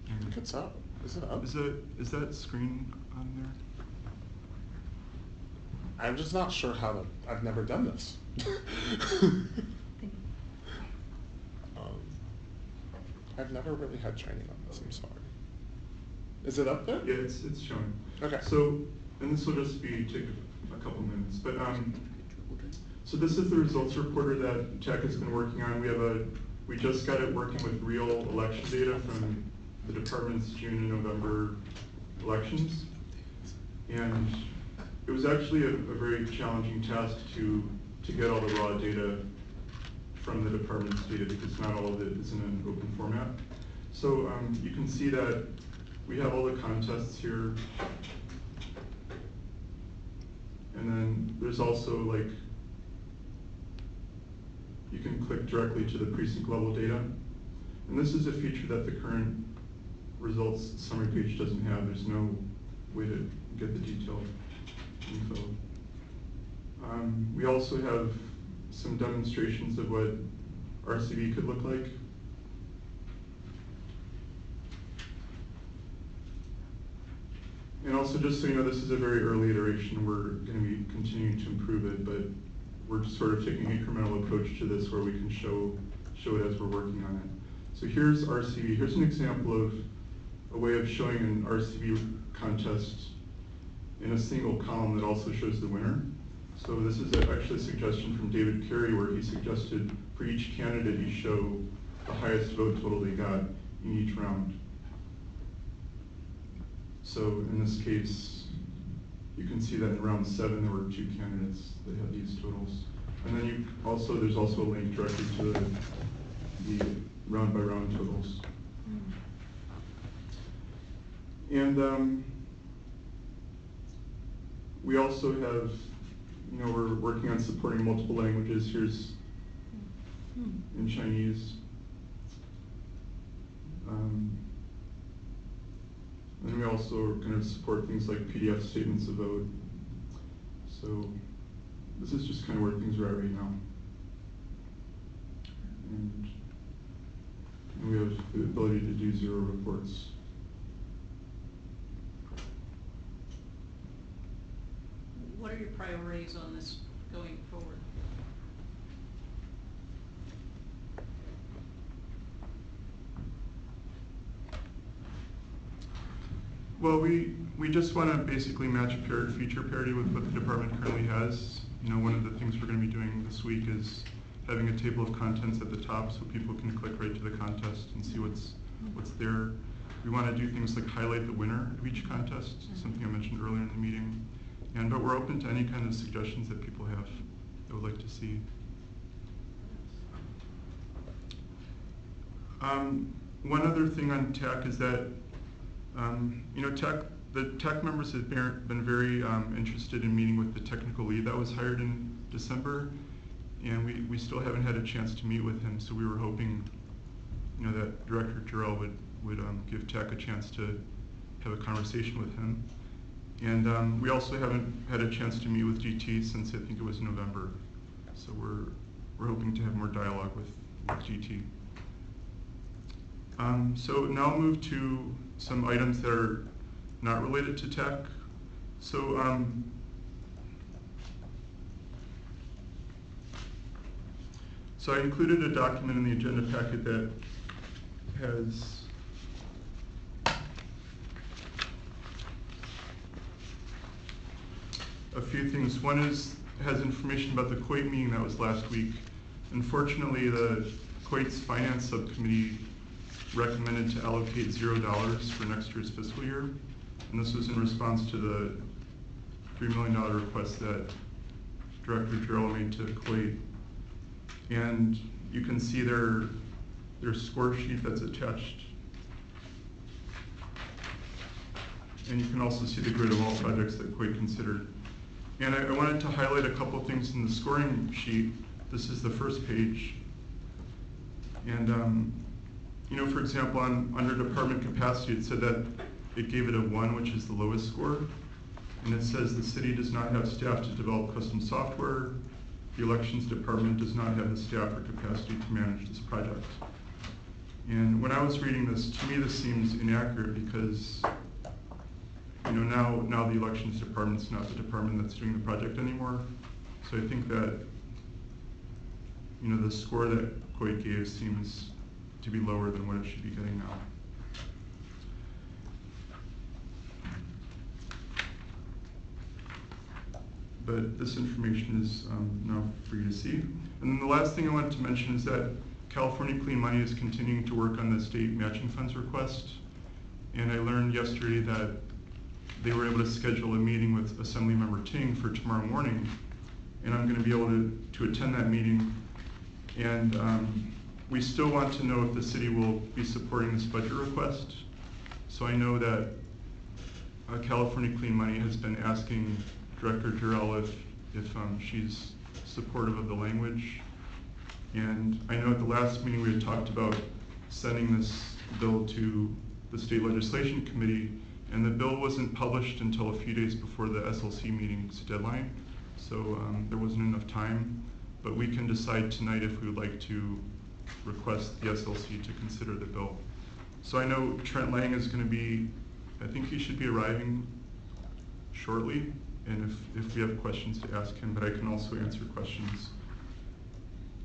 I think it's up. Is it up? Is that screen on there? I'm just not sure how to, I've never done this. I've never really had training on this, I'm sorry. Is it up there? Yeah, it's showing. Okay. So, and this will just take a couple minutes, but so this is the results reporter that TAC has been working on. We just got it working with real election data from the department's June and November elections. And it was actually a very challenging task to get all the raw data from the department's data, because not all of it is in an open format. So you can see that we have all the contests here. And then there's also you can click directly to the precinct level data. And this is a feature that the current results summary page doesn't have. There's no way to get the detailed info. We also have some demonstrations of what RCV could look like. And also, just so you know, this is a very early iteration. We're going to be continuing to improve it, but we're just sort of taking an incremental approach to this where we can show it as we're working on it. So here's RCV. Here's an example of a way of showing an RCV contest in a single column that also shows the winner. So this is actually a suggestion from David Carey, where he suggested for each candidate you show the highest vote total they got in each round. So in this case, you can see that in round 7 there were 2 candidates that had these totals. And then there's also a link directly to the round by round totals. And we also have, we're working on supporting multiple languages. Here's in Chinese. And we also are going to support things like PDF statements of vote. So this is just kind of where things are at right now. And we have the ability to do 0 reports. What are your priorities on this going forward? Well, we just want to basically match feature parity with what the department currently has. You know, one of the things we're going to be doing this week is having a table of contents at the top so people can click right to the contest and see what's there. We want to do things like highlight the winner of each contest, something I mentioned earlier in the meeting. But we're open to any kind of suggestions that people have that would like to see. One other thing on TAC is that, you know, the TAC members have been very interested in meeting with the technical lead that was hired in December, and we still haven't had a chance to meet with him, so we were hoping, you know, that Director Jarrell would give TAC a chance to have a conversation with him. And we also haven't had a chance to meet with GT since I think it was November, so we're hoping to have more dialogue with GT. So now I'll move to some items that are not related to tech. So so I included a document in the agenda packet that has a few things. One has information about the COIT meeting that was last week. Unfortunately, the COIT's finance subcommittee recommended to allocate $0 for next year's fiscal year. And this was in response to the $3 million request that Director Jarrell made to COIT. And you can see their score sheet that's attached. And you can also see the grid of all projects that COIT considered. And I wanted to highlight a couple things in the scoring sheet. This is the first page. And you know, for example, under department capacity, it said that it gave it a 1, which is the lowest score. And it says the city does not have staff to develop custom software. The elections department does not have the staff or capacity to manage this project. And when I was reading this, to me this seems inaccurate because, you know, now the elections department's not the department that's doing the project anymore. So I think that, you know, the score that COIT gave seems to be lower than what it should be getting now. But this information is now for you to see. And then the last thing I wanted to mention is that California Clean Money is continuing to work on the state matching funds request. And I learned yesterday that they were able to schedule a meeting with Assemblymember Ting for tomorrow morning. And I'm going to be able to attend that meeting. And we still want to know if the city will be supporting this budget request. So I know that California Clean Money has been asking Director Jarrell if she's supportive of the language. And I know at the last meeting we had talked about sending this bill to the State Legislation Committee, and the bill wasn't published until a few days before the SLC meeting's deadline. So there wasn't enough time, but we can decide tonight if we would like to request the SLC to consider the bill. So I know Trent Lang is going to be, I think he should be arriving shortly, and if we have questions to ask him, but I can also answer questions.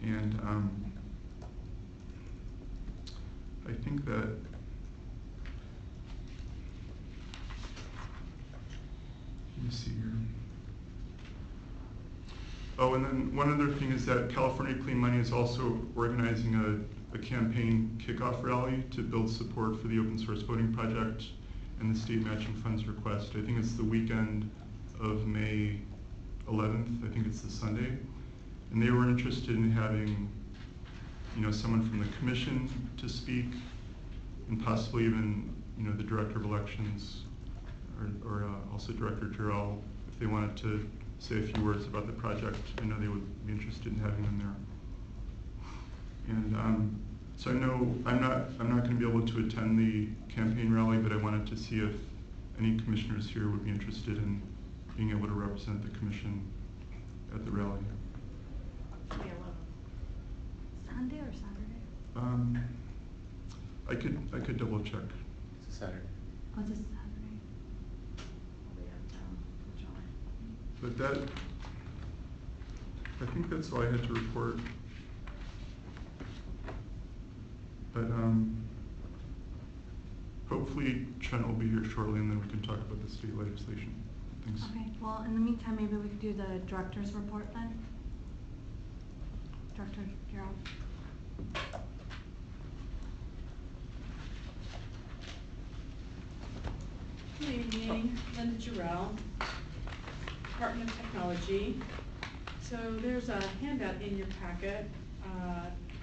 And I think that let me see here. Oh, and then one other thing is that California Clean Money is also organizing a campaign kickoff rally to build support for the open source voting project and the state matching funds request. I think it's the weekend of May 11th. I think it's the Sunday. And they were interested in having, you know, someone from the commission to speak, and possibly even, you know, the director of elections, or also Director Jarrell, if they wanted to say a few words about the project. I know they would be interested in having them there. And so I know I'm not going to be able to attend the campaign rally, but I wanted to see if any commissioners here would be interested in being able to represent the commission at the rally. Sunday or Saturday? I could double check. It's a Saturday. Oh, it's a Saturday. But that, I think that's all I had to report. But Hopefully Trent will be here shortly, and then we can talk about the state legislation. Thanks. Okay, well, in the meantime, maybe we could do the director's report then. Director Gerald. Good evening, Linda Jarrell, Department of Technology. So there's a handout in your packet.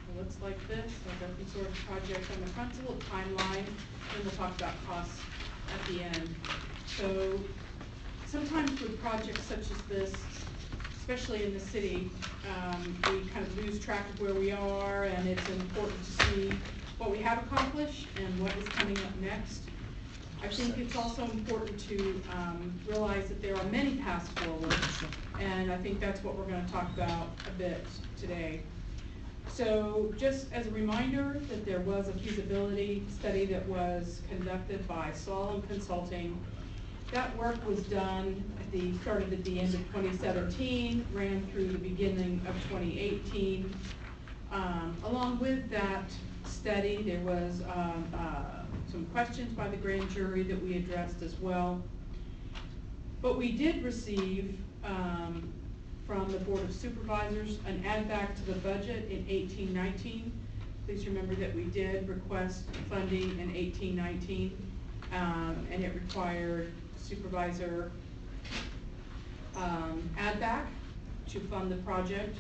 It looks like this, like open source project on the front, it's a little timeline, and we'll talk about costs at the end. So sometimes with projects such as this, especially in the city, we kind of lose track of where we are, and it's important to see what we have accomplished and what is coming up next. I think it's also important to realize that there are many paths forward, and I think that's what we're going to talk about a bit today. So just as a reminder that there was a feasibility study that was conducted by Solon Consulting. That work was done started at the end of 2017, ran through the beginning of 2018. Along with that study, there was some questions by the grand jury that we addressed as well. But we did receive from the Board of Supervisors an add back to the budget in 18-19. Please remember that we did request funding in 18-19, and it required supervisor add back to fund the project.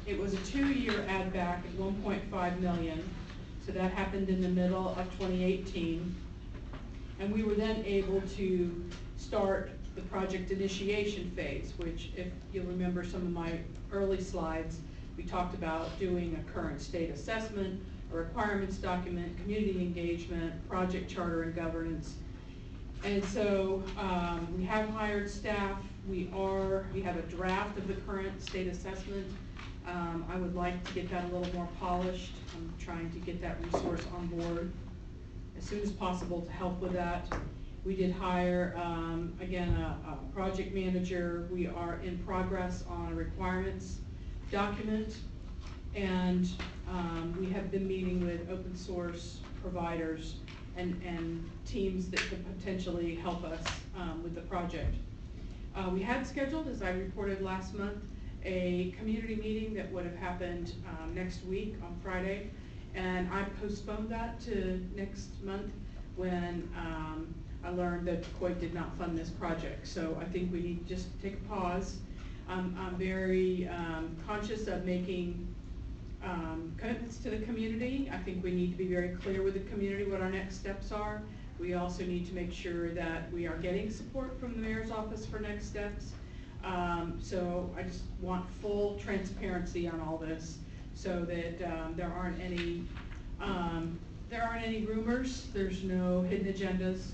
It was a 2-year add back at $1.5 million. So that happened in the middle of 2018. And we were then able to start the project initiation phase, which, if you'll remember some of my early slides, we talked about doing a current state assessment, a requirements document, community engagement, project charter and governance. And so we have hired staff. We have a draft of the current state assessment. I would like to get that a little more polished. I'm trying to get that resource on board as soon as possible to help with that. We did hire, again, a project manager. We are in progress on a requirements document, and we have been meeting with open source providers and teams that could potentially help us with the project. We had scheduled, as I reported last month, a community meeting that would have happened next week on Friday, and I postponed that to next month when I learned that COIT did not fund this project. So I think we need to just take a pause. I'm very conscious of making commitments to the community. I think we need to be very clear with the community what our next steps are. We also need to make sure that we are getting support from the mayor's office for next steps. So I just want full transparency on all this, so that there aren't any rumors. There's no hidden agendas.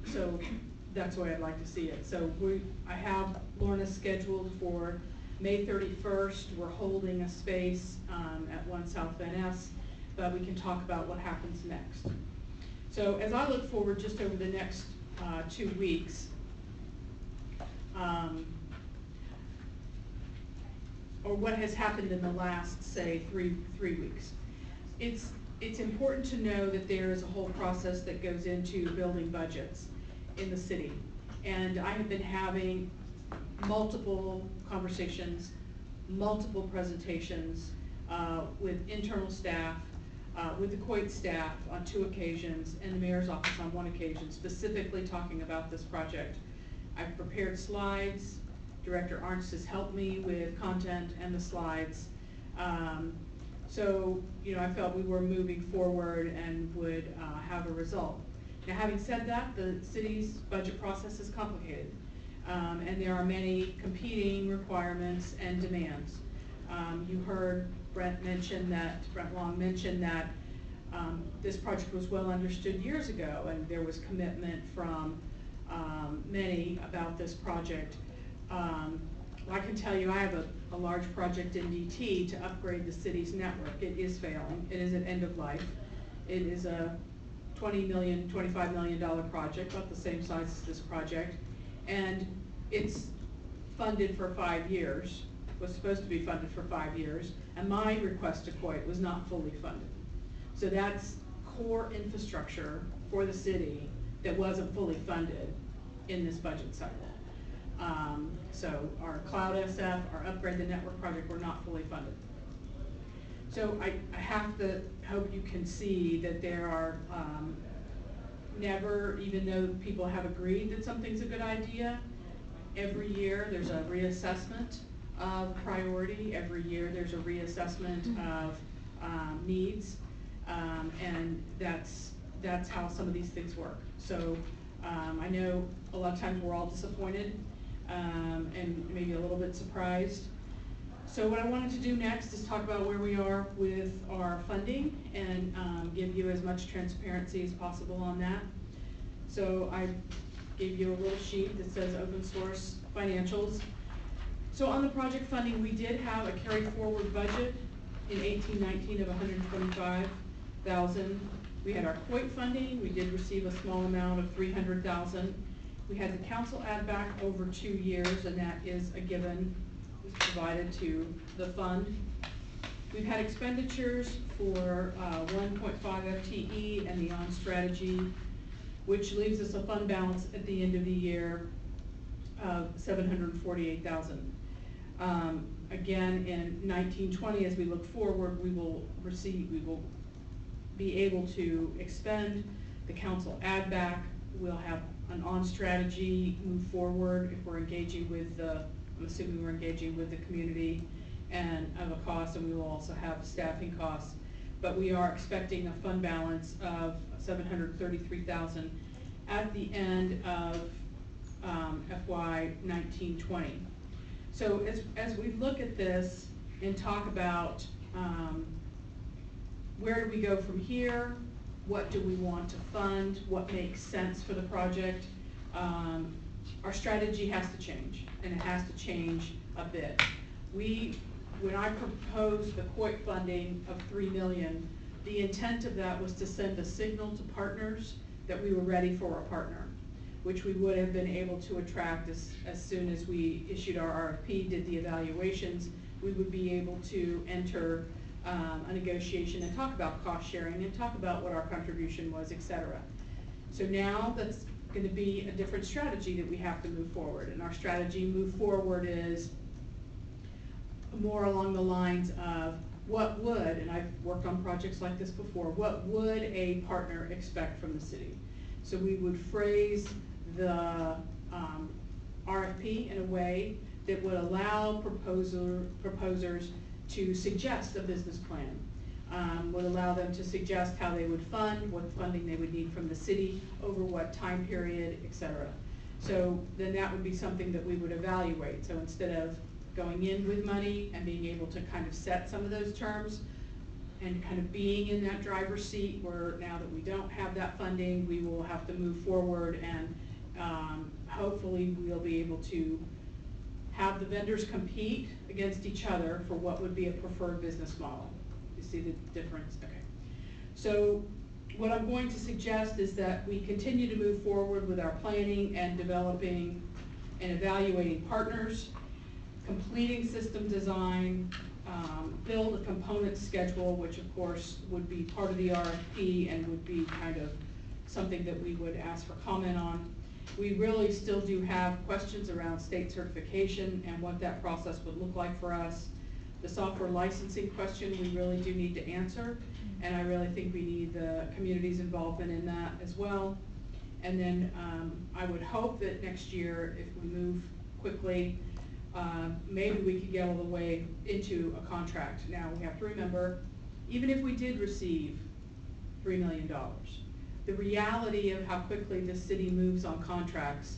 So that's the way I'd like to see it. So I have Lorna scheduled for May 31st. We're holding a space at 1 South Van Ness, but we can talk about what happens next. So as I look forward just over the next 2 weeks, or what has happened in the last, say, three weeks, it's important to know that there is a whole process that goes into building budgets in the city. And I have been having multiple conversations, multiple presentations with internal staff, with the COIT staff on 2 occasions, and the mayor's office on 1 occasion, specifically talking about this project. I've prepared slides. Director Arntz has helped me with content and the slides. So, I felt we were moving forward and would have a result. Now, having said that, the city's budget process is complicated, and there are many competing requirements and demands. You heard Brent Long mention that this project was well understood years ago, and there was commitment from many about this project. I can tell you I have a large project in DT to upgrade the city's network. It is failing. It is at end of life. It is a $20 million, $25 million project, about the same size as this project. And it's funded for 5 years, was supposed to be funded for 5 years, and my request to COIT was not fully funded. So that's core infrastructure for the city that wasn't fully funded in this budget cycle. So our Cloud SF, our Upgrade the Network project were not fully funded. So I have to hope you can see that there are never, even though people have agreed that something's a good idea, every year there's a reassessment of priority. Every year there's a reassessment of needs, and that's how some of these things work. So I know a lot of times we're all disappointed and maybe a little bit surprised. So what I wanted to do next is talk about where we are with our funding and give you as much transparency as possible on that. So I gave you a little sheet that says open source financials. So on the project funding, we did have a carry forward budget in 18-19 of $125,000. We had our COIT funding. We did receive a small amount of $300,000. We had the council add back over 2 years, and that is a given. It was provided to the fund. We've had expenditures for 1.5 FTE and the on strategy, which leaves us a fund balance at the end of the year of $748,000. Again, in 1920, as we look forward, we will be able to expend the council add back. We'll have an on strategy move forward if we're engaging with the, I'm assuming we're engaging with the community and of a cost, and we will also have staffing costs. But we are expecting a fund balance of $733,000 at the end of FY 1920. So as we look at this and talk about where do we go from here, what do we want to fund, what makes sense for the project, our strategy has to change, and it has to change a bit. When I proposed the COIT funding of $3 million, the intent of that was to send a signal to partners that we were ready for a partner, which we would have been able to attract as soon as we issued our RFP, did the evaluations. We would be able to enter a negotiation and talk about cost sharing and talk about what our contribution was, et cetera. So now that's going to be a different strategy that we have to move forward. And our strategy move forward is more along the lines of what would, and I've worked on projects like this before, what would a partner expect from the city? So we would phrase the RFP in a way that would allow proposers to suggest a business plan, would allow them to suggest how they would fund, what funding they would need from the city, over what time period, et cetera. So then that would be something that we would evaluate. So instead of going in with money and being able to kind of set some of those terms and kind of being in that driver's seat, where now that we don't have that funding, we will have to move forward, and hopefully we'll be able to have the vendors compete against each other for what would be a preferred business model. You see the difference? Okay. So what I'm going to suggest is that we continue to move forward with our planning and developing and evaluating partners, completing system design, build a component schedule, which of course would be part of the RFP and would be kind of something that we would ask for comment on. We really still do have questions around state certification and what that process would look like for us. The software licensing question we really do need to answer, and I really think we need the community's involvement in that as well. And then I would hope that next year, if we move quickly, maybe we could get all the way into a contract. Now, we have to remember, even if we did receive $3 million, the reality of how quickly the city moves on contracts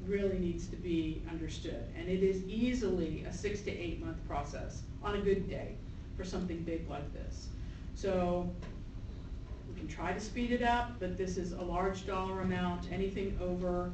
really needs to be understood. And it is easily a 6 to 8 month process on a good day for something big like this. So we can try to speed it up, but this is a large dollar amount. Anything over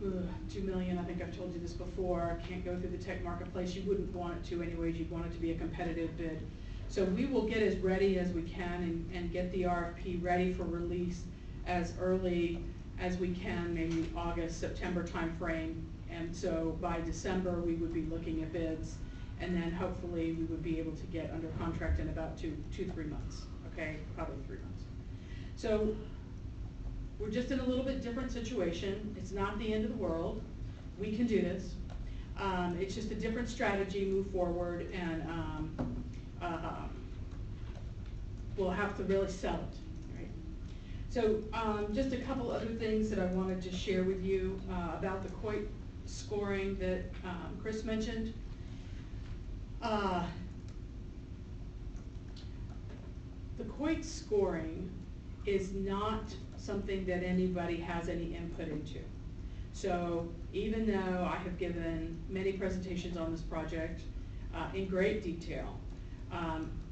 $2 million, I think I've told you this before, can't go through the tech marketplace. You wouldn't want it to anyways. You'd want it to be a competitive bid. So we will get as ready as we can and get the RFP ready for release as early as we can, maybe August, September timeframe. And so by December, we would be looking at bids, and then hopefully we would be able to get under contract in about 2-3 months, okay, probably 3 months. So we're just in a little bit different situation. It's not the end of the world. We can do this. It's just a different strategy, move forward, and we'll have to really sell it, right? So just a couple other things that I wanted to share with you about the COIT scoring that Chris mentioned. The COIT scoring is not something that anybody has any input into. So even though I have given many presentations on this project in great detail,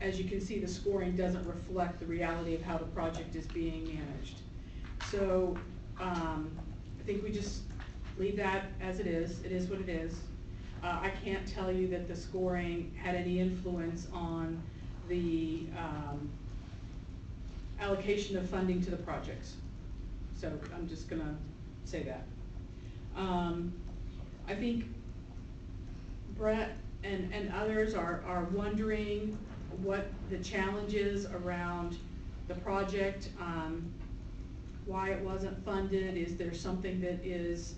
as you can see, the scoring doesn't reflect the reality of how the project is being managed. So I think we just leave that as it is. It is what it is. I can't tell you that the scoring had any influence on the allocation of funding to the projects. So I'm just gonna say that. I think Brett and others are wondering what the challenge is around the project, why it wasn't funded. Is there something that is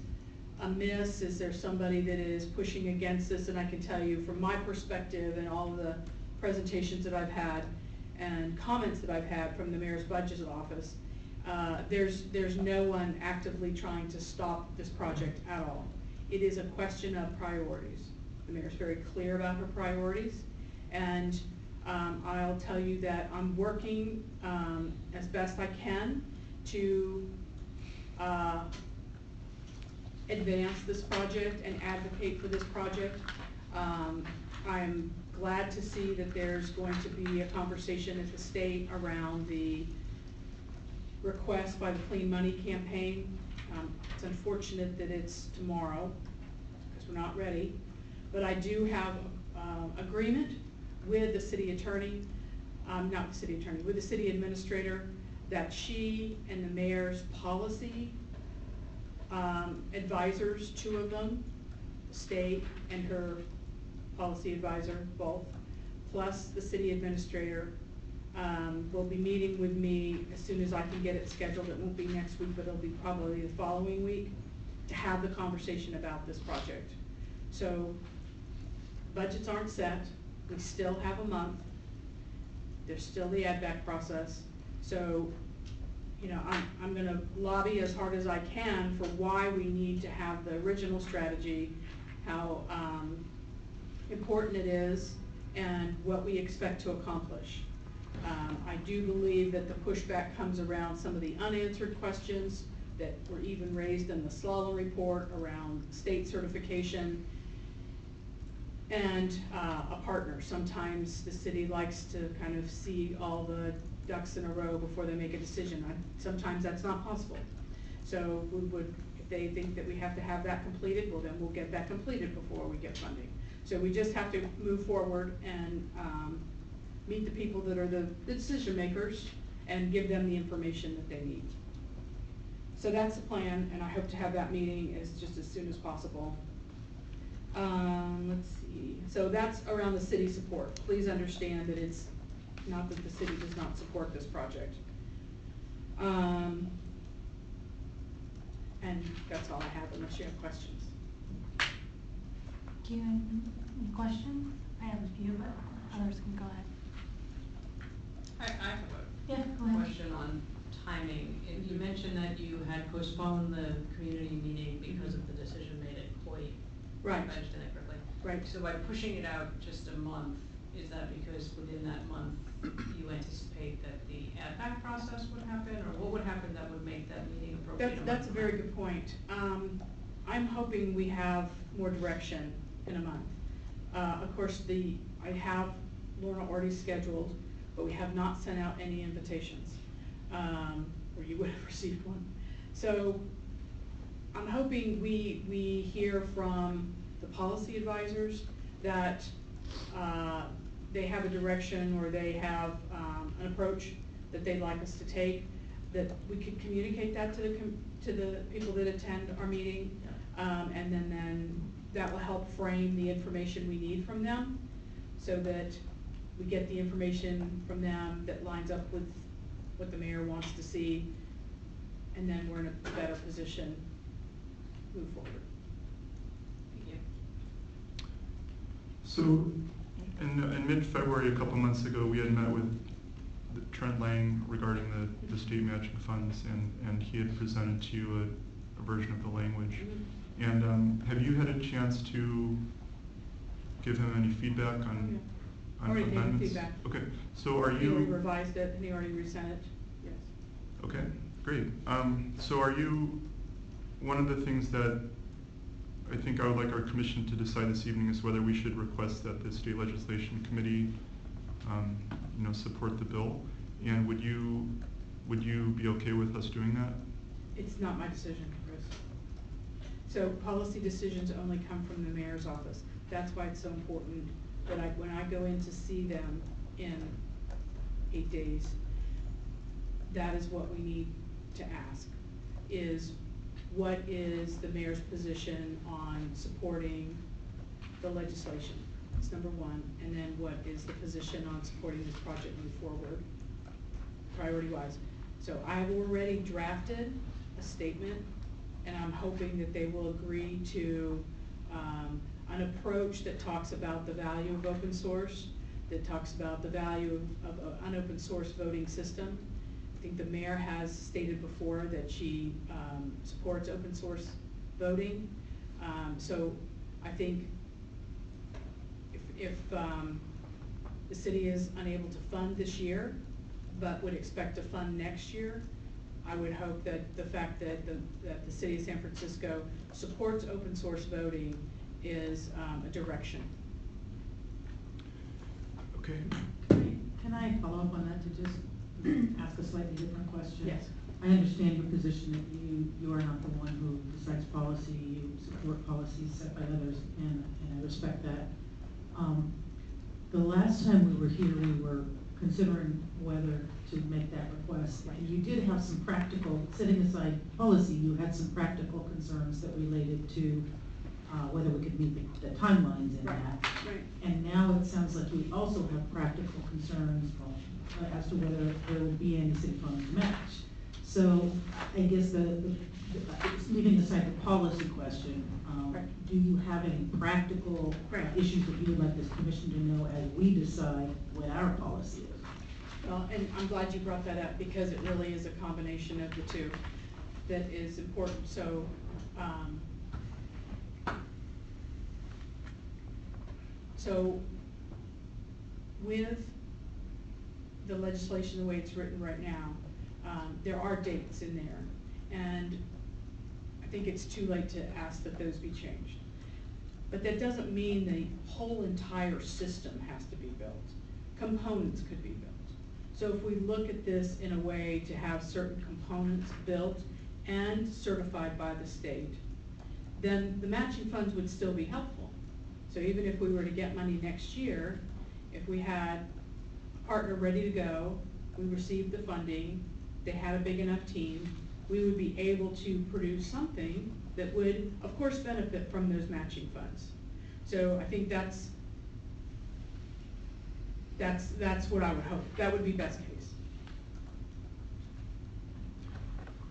amiss? Is there somebody that is pushing against this? And I can tell you from my perspective and all of the presentations that I've had and comments that I've had from the Mayor's Budget Office, there's no one actively trying to stop this project at all. It is a question of priorities. The Mayor's very clear about her priorities, and I'll tell you that I'm working as best I can to advance this project and advocate for this project. I'm glad to see that there's going to be a conversation at the state around the request by the Clean Money campaign. It's unfortunate that it's tomorrow because we're not ready, but I do have agreement with the city attorney, not the city attorney, with the city administrator, that she and the mayor's policy advisors, two of them, the state and her policy advisor, both, plus the city administrator, will be meeting with me as soon as I can get it scheduled. It won't be next week, but it'll be probably the following week, to have the conversation about this project. So budgets aren't set. We still have a month. There's still the add-back process. So, you know, I'm gonna lobby as hard as I can for why we need to have the original strategy, how important it is, and what we expect to accomplish. I do believe that the pushback comes around some of the unanswered questions that were even raised in the Slalom report around state certification and a partner. Sometimes the city likes to kind of see all the ducks in a row before they make a decision. Sometimes that's not possible. So we would, if they think that we have to have that completed, well then we'll get that completed before we get funding. So we just have to move forward and meet the people that are the decision makers and give them the information that they need. So that's the plan, and I hope to have that meeting just as soon as possible. Let's see. So that's around the city support. Please understand that it's not that the city does not support this project. And that's all I have, unless you have questions. Do you have any questions? I have a few, but others can go ahead. I have Yeah, go a ahead. question on timing. And you mentioned that you had postponed the community meeting because of the decision made at COIT. Right. If I understand that correctly. Right. So by pushing it out just a month, is that because within that month you anticipate that the add-back process would happen, or what would happen that would make that meeting appropriate? That's a very good point. I'm hoping we have more direction in a month. Of course, I have Lorna already scheduled, but we have not sent out any invitations, or you would have received one. So I'm hoping we hear from the policy advisors that they have a direction, or they have an approach that they'd like us to take, that we could communicate that to the people that attend our meeting, and then that will help frame the information we need from them, so that we get the information from them that lines up with what the mayor wants to see, and then we're in a better position to move forward. Thank you. So, in mid-February, a couple months ago, we had met with Trent Lang regarding the state matching funds, and he had presented to you a version of the language. Mm-hmm. And have you had a chance to give him any feedback on Already gave him amendments? feedback. Okay, so are He already you? revised it, and he already resent it, yes. Okay, great. So are you, one of the things that I think I would like our commission to decide this evening is whether we should request that the state legislation committee, support the bill. And would you be okay with us doing that? It's not my decision, Chris. So policy decisions only come from the mayor's office. That's why it's so important that when I go in to see them in 8 days, that is what we need to ask, is what is the mayor's position on supporting the legislation? That's number one. And then what is the position on supporting this project move forward, priority-wise? So I've already drafted a statement, and I'm hoping that they will agree to an approach that talks about the value of open source, that talks about the value of an open source voting system. I think the mayor has stated before that she supports open source voting. So I think if the city is unable to fund this year, but would expect to fund next year, I would hope that the fact that the city of San Francisco supports open source voting is a direction. Okay. Can I follow up on that to just ask a slightly different question? Yes. I understand your position that you are not the one who decides policy, you support policies set by others, and I respect that. The last time we were here, we were considering whether to make that request. Right. And you did have some practical, setting aside policy, you had some practical concerns that related to whether we could meet the timelines in Right. that. Right. And now it sounds like we also have practical concerns as to whether there will be any city funds to match. So I guess leaving aside the policy question, Right. do you have any practical Right. issues that you would like this commission to know as we decide what our policy is? Well, and I'm glad you brought that up, because it really is a combination of the two that is important. So, with the legislation the way it's written right now, there are dates in there, and I think it's too late to ask that those be changed. But that doesn't mean the whole entire system has to be built. Components could be built. So if we look at this in a way to have certain components built and certified by the state, then the matching funds would still be helpful. So even if we were to get money next year, if we had a partner ready to go, we received the funding, they had a big enough team, we would be able to produce something that would, of course, benefit from those matching funds. So I think that's what I would hope. That would be best case.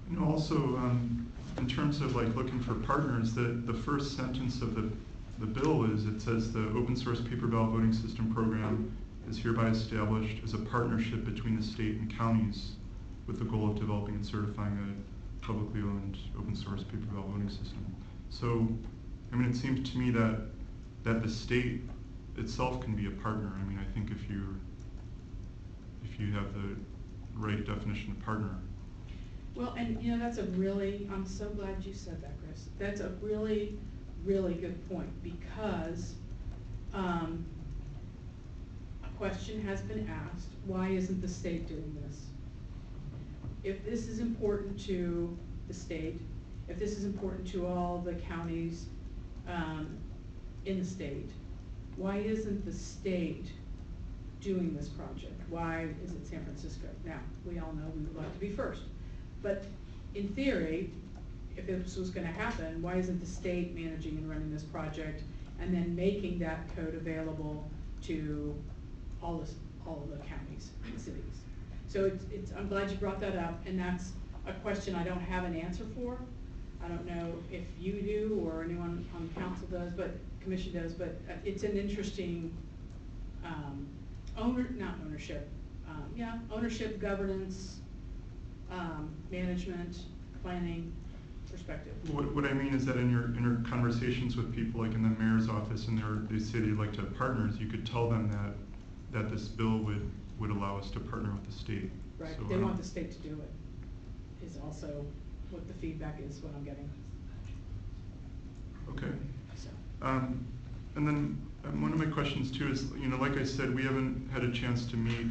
And also, in terms of like looking for partners, the first sentence of the bill is, it says the open source paper ballot voting system program is hereby established as a partnership between the state and counties with the goal of developing and certifying a publicly owned open source paper ballot voting system. So, I mean, it seems to me that the state itself can be a partner. I mean, I think if you have the right definition of partner. Well, and that's I'm so glad you said that, Chris. That's a really, really good point, because a question has been asked, why isn't the state doing this? If this is important to the state, if this is important to all the counties in the state, why isn't the state doing this project? Why is it San Francisco? Now, we all know we would like to be first. But in theory, if this was going to happen, why isn't the state managing and running this project and then making that code available to all of the counties and cities? So I'm glad you brought that up, and that's a question I don't have an answer for. I don't know if you do or anyone on the council does, but commission does, but it's an interesting ownership, governance, management, planning perspective. What I mean is that in your conversations with people, like in the mayor's office, and they say they'd like to have partners, you could tell them that this bill would allow us to partner with the state. Right, So, they want the state to do it, is also what the feedback is, what I'm getting. Okay. So. And then one of my questions too is, like I said, we haven't had a chance to meet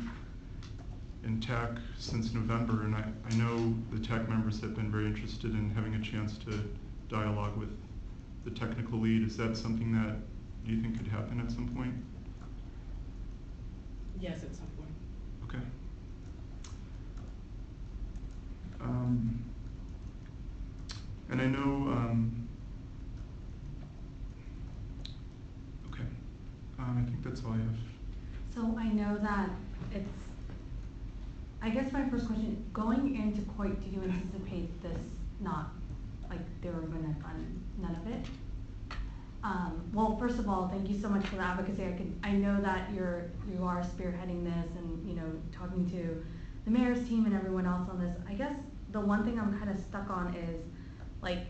in TAC since November, and I know the TAC members have been very interested in having a chance to dialogue with the technical lead. Is that something that you think could happen at some point? Yes, at some point. Okay. And I know, okay, I think that's all I have. So I know that I guess my first question, going into court, do you anticipate this like they were gonna fund none of it? Well, first of all, thank you so much for the advocacy. I know that you are spearheading this and, talking to the mayor's team and everyone else on this. I guess the one thing I'm kind of stuck on is, like,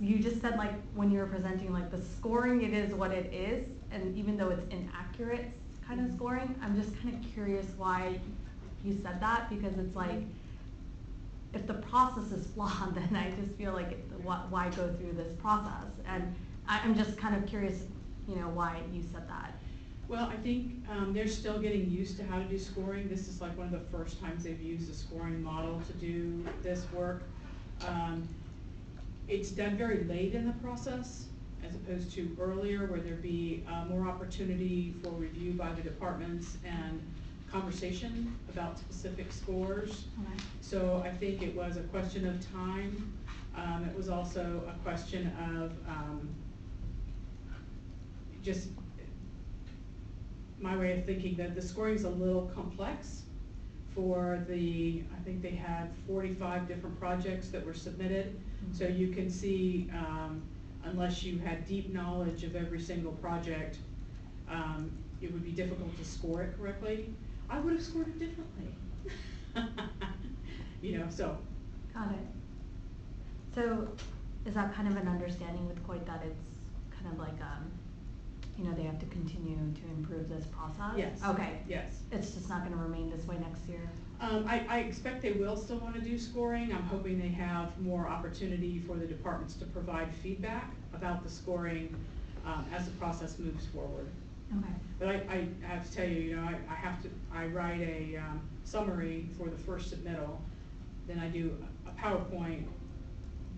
you just said, like, when you were presenting, like, the scoring, it is what it is, and even though it's inaccurate kind of scoring, I'm just kind of curious why you said that, because it's like, if the process is flawed, then I just feel like why go through this process? And I'm just kind of curious, why you said that. Well, I think they're still getting used to how to do scoring. This is like one of the first times they've used a scoring model to do this work. It's done very late in the process, as opposed to earlier, where there'd be more opportunity for review by the departments and conversation about specific scores. Okay. So I think it was a question of time. It was also a question of just my way of thinking that the scoring is a little complex for I think they had 45 different projects that were submitted. Mm-hmm. So you can see, unless you had deep knowledge of every single project, it would be difficult to score it correctly. I would have scored it differently. So. Got it. So is that kind of an understanding with COIT that it's kind of like, they have to continue to improve this process? Yes. Okay. Yes. It's just not going to remain this way next year? I expect they will still want to do scoring. I'm hoping they have more opportunity for the departments to provide feedback about the scoring as the process moves forward. Okay. But I have to tell you, I write a summary for the first submittal, then I do a PowerPoint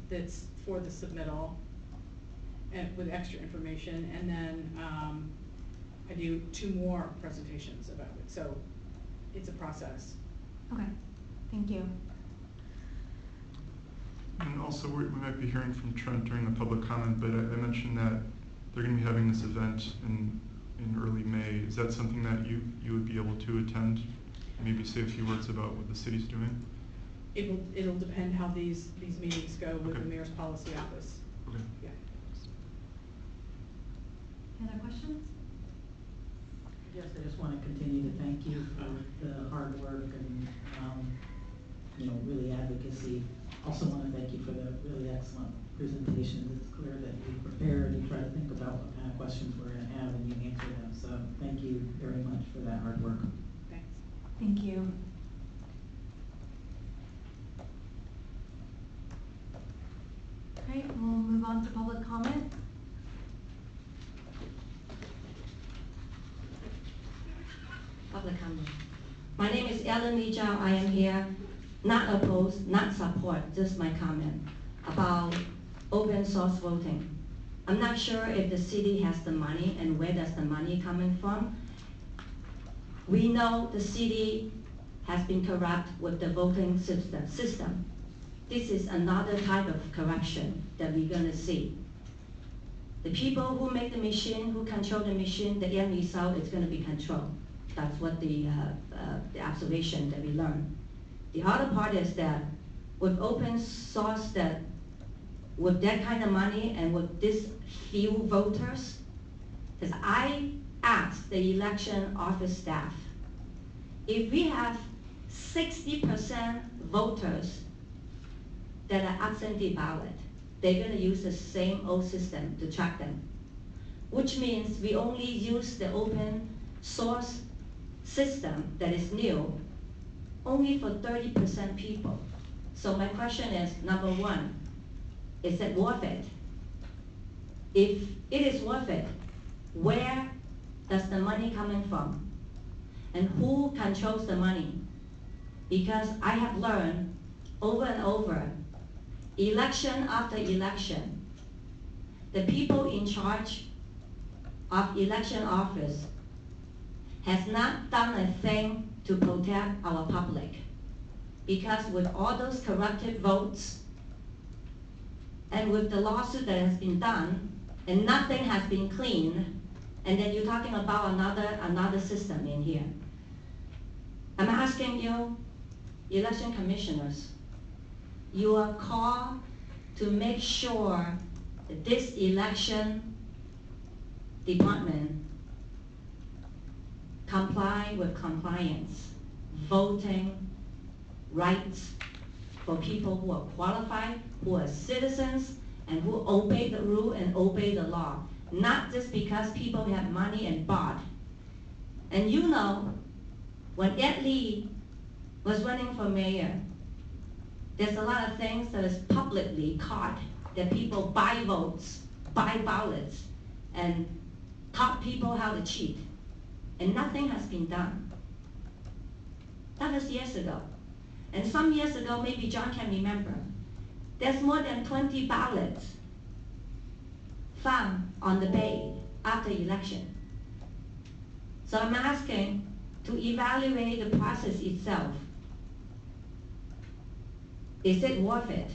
that's for the submittal and with extra information, and then I do 2 more presentations about it. So it's a process. Okay, thank you. And also, we might be hearing from Trent during the public comment, but I mentioned that they're going to be having this event in early May. Is that something that you would be able to attend? Maybe say a few words about what the city's doing? It'll depend how these meetings go with Okay. the mayor's policy office. Okay. Yeah. Any other questions? Yes, I just want to continue to thank you for the hard work and, really advocacy. Also want to thank you for the really excellent presentations. It's clear that you prepare and you try to think about what kind of questions we're going to have and you answer them. So thank you very much for that hard work. Thanks. Thank you. Okay, we'll move on to public comment. Public comment. My name is Ellen Lee Zhao. I am here, not oppose, not support, just my comment about open source voting. I'm not sure if the city has the money and where does the money coming from. We know the city has been corrupt with the voting system. This is another type of corruption that we're gonna see. The people who make the machine, who control the machine, the end result is gonna be controlled. That's what the observation that we learned. The other part is that with open source that with that kind of money and with this few voters? Because I asked the election office staff, if we have 60% voters that are absentee ballot, they're gonna use the same old system to track them, which means we only use the open source system that is new only for 30% people. So my question is, number one, is it worth it? If it is worth it, where does the money coming from? And who controls the money? Because I have learned over and over, election after election, the people in charge of election office has not done a thing to protect our public. Because with all those corrupted votes, and with the lawsuit that has been done, and nothing has been cleaned, and then you're talking about another system in here. I'm asking you, election commissioners, you are called to make sure that this election department comply with compliance, voting rights for people who are qualified, who are citizens, and who obey the rule and obey the law. Not just because people have money and bought. And you know, when Ed Lee was running for mayor, there's a lot of things that is publicly caught, that people buy votes, buy ballots, and taught people how to cheat. And nothing has been done. That was years ago. And some years ago, maybe John can remember, there's more than 20 ballots found on the bay after election. So I'm asking to evaluate the process itself. Is it worth it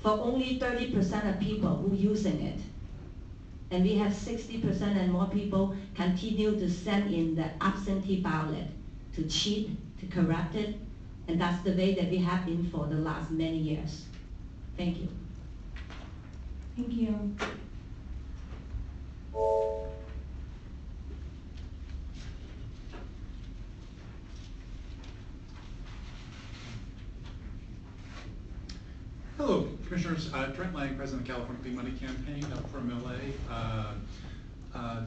for only 30% of people who are using it? And we have 60% and more people continue to send in the absentee ballot to cheat, to corrupt it, and that's the way that we have been for the last many years. Thank you. Thank you. Hello, Commissioners. Trent Lang, President of the California Clean Money Campaign up from LA.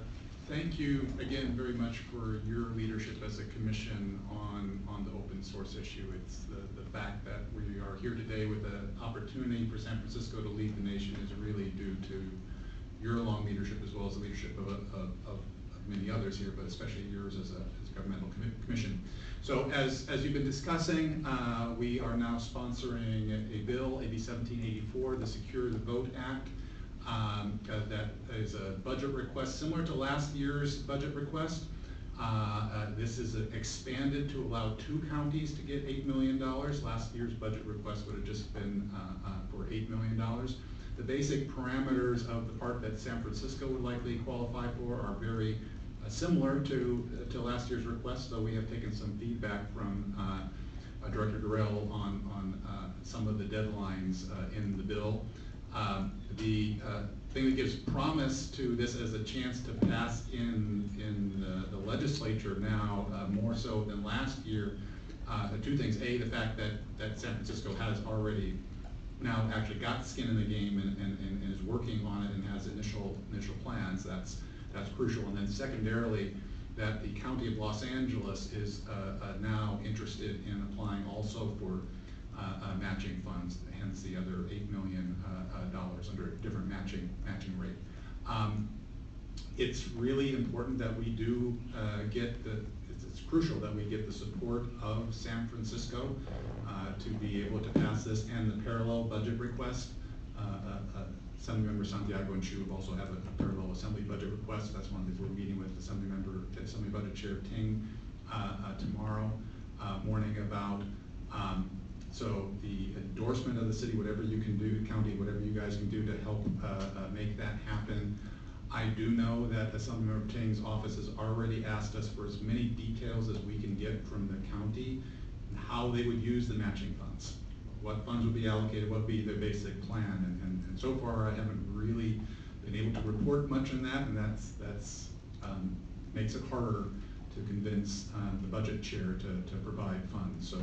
Thank you again very much for your leadership as a commission on the open source issue. It's the fact that we are here today with an opportunity for San Francisco to lead the nation is really due to your long leadership as well as the leadership of many others here, but especially yours as a governmental commission. So as you've been discussing, we are now sponsoring a bill, AB 1784, the Secure the Vote Act. That is a budget request similar to last year's budget request. This is expanded to allow 2 counties to get $8 million. Last year's budget request would have just been for $8 million. The basic parameters of the part that San Francisco would likely qualify for are very similar to last year's request, though we have taken some feedback from Director Durrell on some of the deadlines in the bill. The thing that gives promise to this as a chance to pass in the legislature now, more so than last year, 2 things. A, the fact that San Francisco has already now actually got skin in the game and is working on it and has initial plans. That's crucial. And then secondarily, that the County of Los Angeles is now interested in applying also for matching funds, hence the other $8 million under a different matching rate. It's really important that we do it's crucial that we get the support of San Francisco to be able to pass this, and the parallel budget request. Assemblymember Santiago and Chu also have a parallel assembly budget request. That's one of the things we're meeting with Assembly Budget Chair Ting tomorrow morning about. So the endorsement of the city, whatever you can do, county, whatever you guys can do to help make that happen. I do know that Assemblymember Ting's office has already asked us for as many details as we can get from the county and how they would use the matching funds. what funds would be allocated, what would be the basic plan, and so far I haven't really been able to report much on that, and that's makes it harder to convince the budget chair to provide funds. So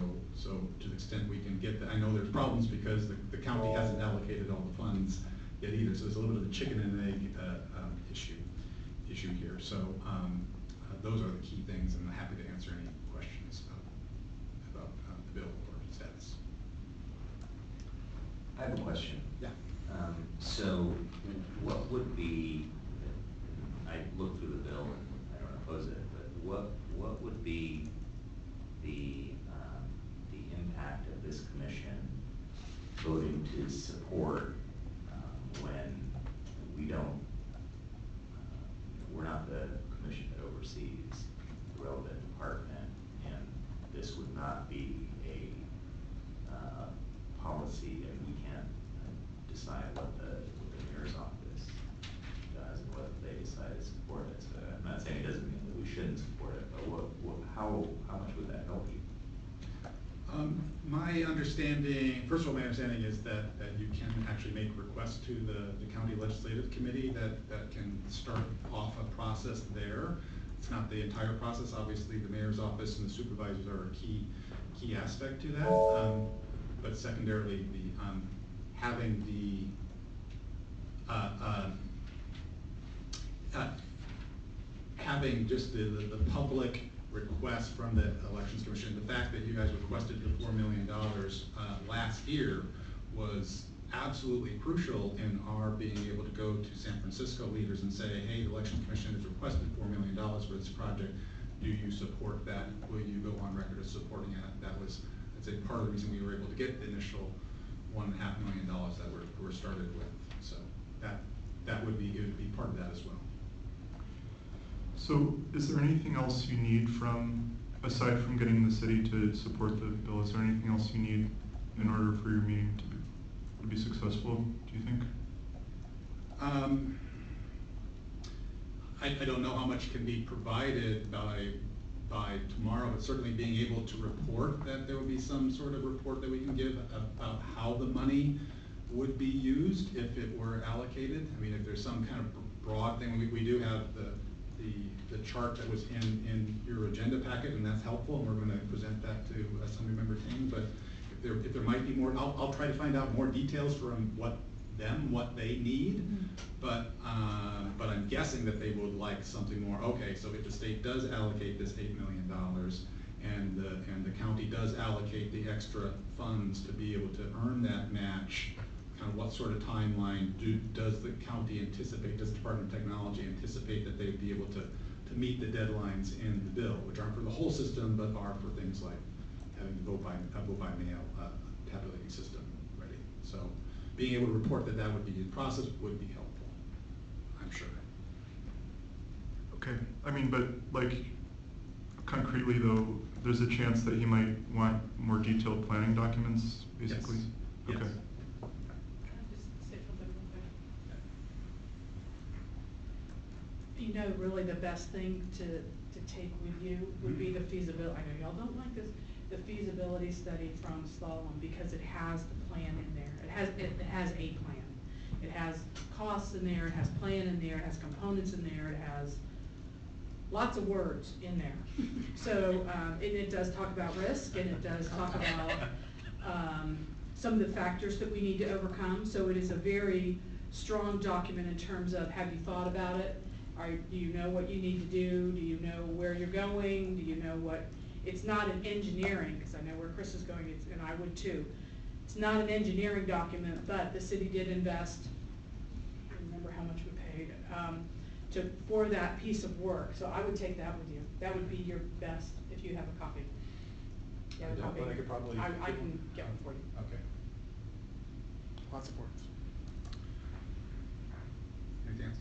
to the extent we can get that, I know there's problems because the county hasn't allocated all the funds yet either, so there's a little bit of a chicken and egg issue here. So those are the key things, and I'm happy to answer any questions about the bill or status. I have a question. Yeah. So what would be, I looked through the bill and I don't oppose it, but what would be the impact of this commission voting to support when we don't, we're not the commission that oversees the relevant department, and this would not be a policy, and we can't decide what the mayor's office does and what they decide to support it. So I'm not saying it doesn't mean that we shouldn't support it, but how much would that help you? My understanding, first of all, my understanding is that you can actually make requests to the county legislative committee that can start off a process there. It's not the entire process. Obviously, the mayor's office and the supervisors are a key aspect to that. But secondarily, having having just the public request from the Elections Commission, the fact that you guys requested the $4 million last year was absolutely crucial in our being able to go to San Francisco leaders and say, hey, the Election Commission has requested $4 million for this project. Do you support that? Will you go on record as supporting it? That was, I'd say, part of the reason we were able to get the initial $1.5 million that we're started with. So that would be, it would be part of that as well. So is there anything else you need from, aside from getting the city to support the bill, is there anything else you need in order for your meeting to be successful, do you think? I don't know how much can be provided by tomorrow, but certainly being able to report that there will be some sort of report that we can give about how the money would be used if it were allocated. I mean, if there's some kind of broad thing, we do have the chart that was in your agenda packet, and that's helpful, and we're going to present that to Assemblymember Ting. But if there might be more, I'll try to find out more details from what they need. But I'm guessing that they would like something more. Okay, so if the state does allocate this $8 million, and the county does allocate the extra funds to be able to earn that match, kind of what sort of timeline does the county anticipate, does the Department of Technology anticipate that they'd be able to meet the deadlines in the bill, which aren't for the whole system, but are for things like having the vote by mail tabulating system ready. So being able to report that would be the process would be helpful, I'm sure. Okay, I mean, but like concretely though, there's a chance that he might want more detailed planning documents, basically? Yes. Okay. Yes. Can I just say something real quick? You know, really the best thing to take with you would be the feasibility, I know y'all don't like this, the feasibility study from Slalom, because it has the plan in there. It has a plan. It has costs in there, it has plan in there, it has components in there, it has lots of words in there. So, and it does talk about risk, and it does talk about some of the factors that we need to overcome. So it is a very strong document in terms of, have you thought about it? Do you know what you need to do? Do you know where you're going? Do you know what, it's not an engineering, because I know where Chris is going, and I would too. It's not an engineering document, but the city did invest, I don't remember how much we paid, for that piece of work. So I would take that with you. That would be your best, if you have a copy. I don't, but I could probably. I can get one for you. Okay. Lots of words. Anything else?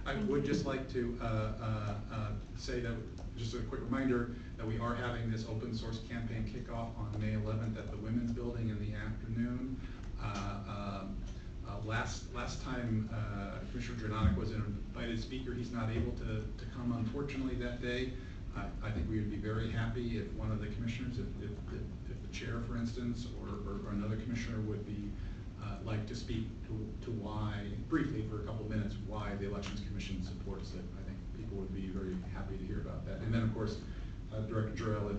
I would just like to say that, just a quick reminder, that we are having this open source campaign kickoff on May 11th at the Women's Building in the afternoon. Last time Commissioner Dranock was an invited speaker. He's not able to come, unfortunately, that day. I think we would be very happy if one of the commissioners, if the chair, for instance, or another commissioner would be like to speak to why, briefly for a couple minutes, why the Elections Commission supports it. I think people would be very happy to hear about that. And then, of course, Director Jarrell,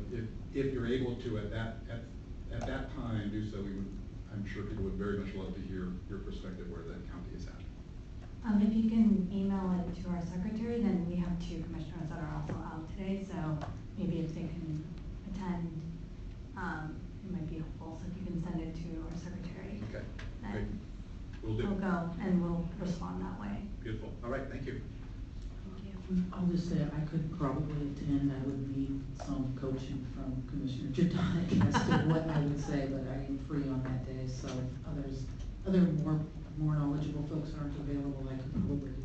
if you're able to at that time do so, I'm sure people would very much love to hear your perspective where the county is at. If you can email it to our secretary, then we have 2 commissioners that are also out today, so maybe if they can attend, it might be helpful. So if you can send it to our secretary. Okay, then great. We'll do. we'll go and we'll respond that way. Beautiful. All right, thank you. Thank you. I'll just say I could probably attend. I would need some coaching from Commissioner Jordan as to what I would say, but I am free on that day, so other more knowledgeable folks aren't available, I could probably do.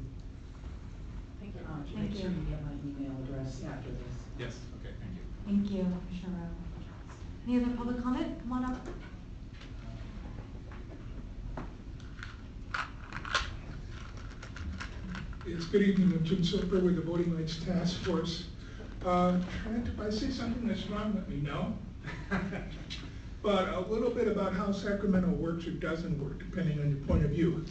Thank you. Thank Make sure you. you get my email address after this. Yes, okay, thank you. Thank you, Commissioner Rowe. Any other public comment? Come on up. Yes, good evening, I'm Jim Silver with the Voting Rights Task Force. Trent, if I say something that's wrong, let me know. But a little bit about how Sacramento works or doesn't work, depending on your point of view.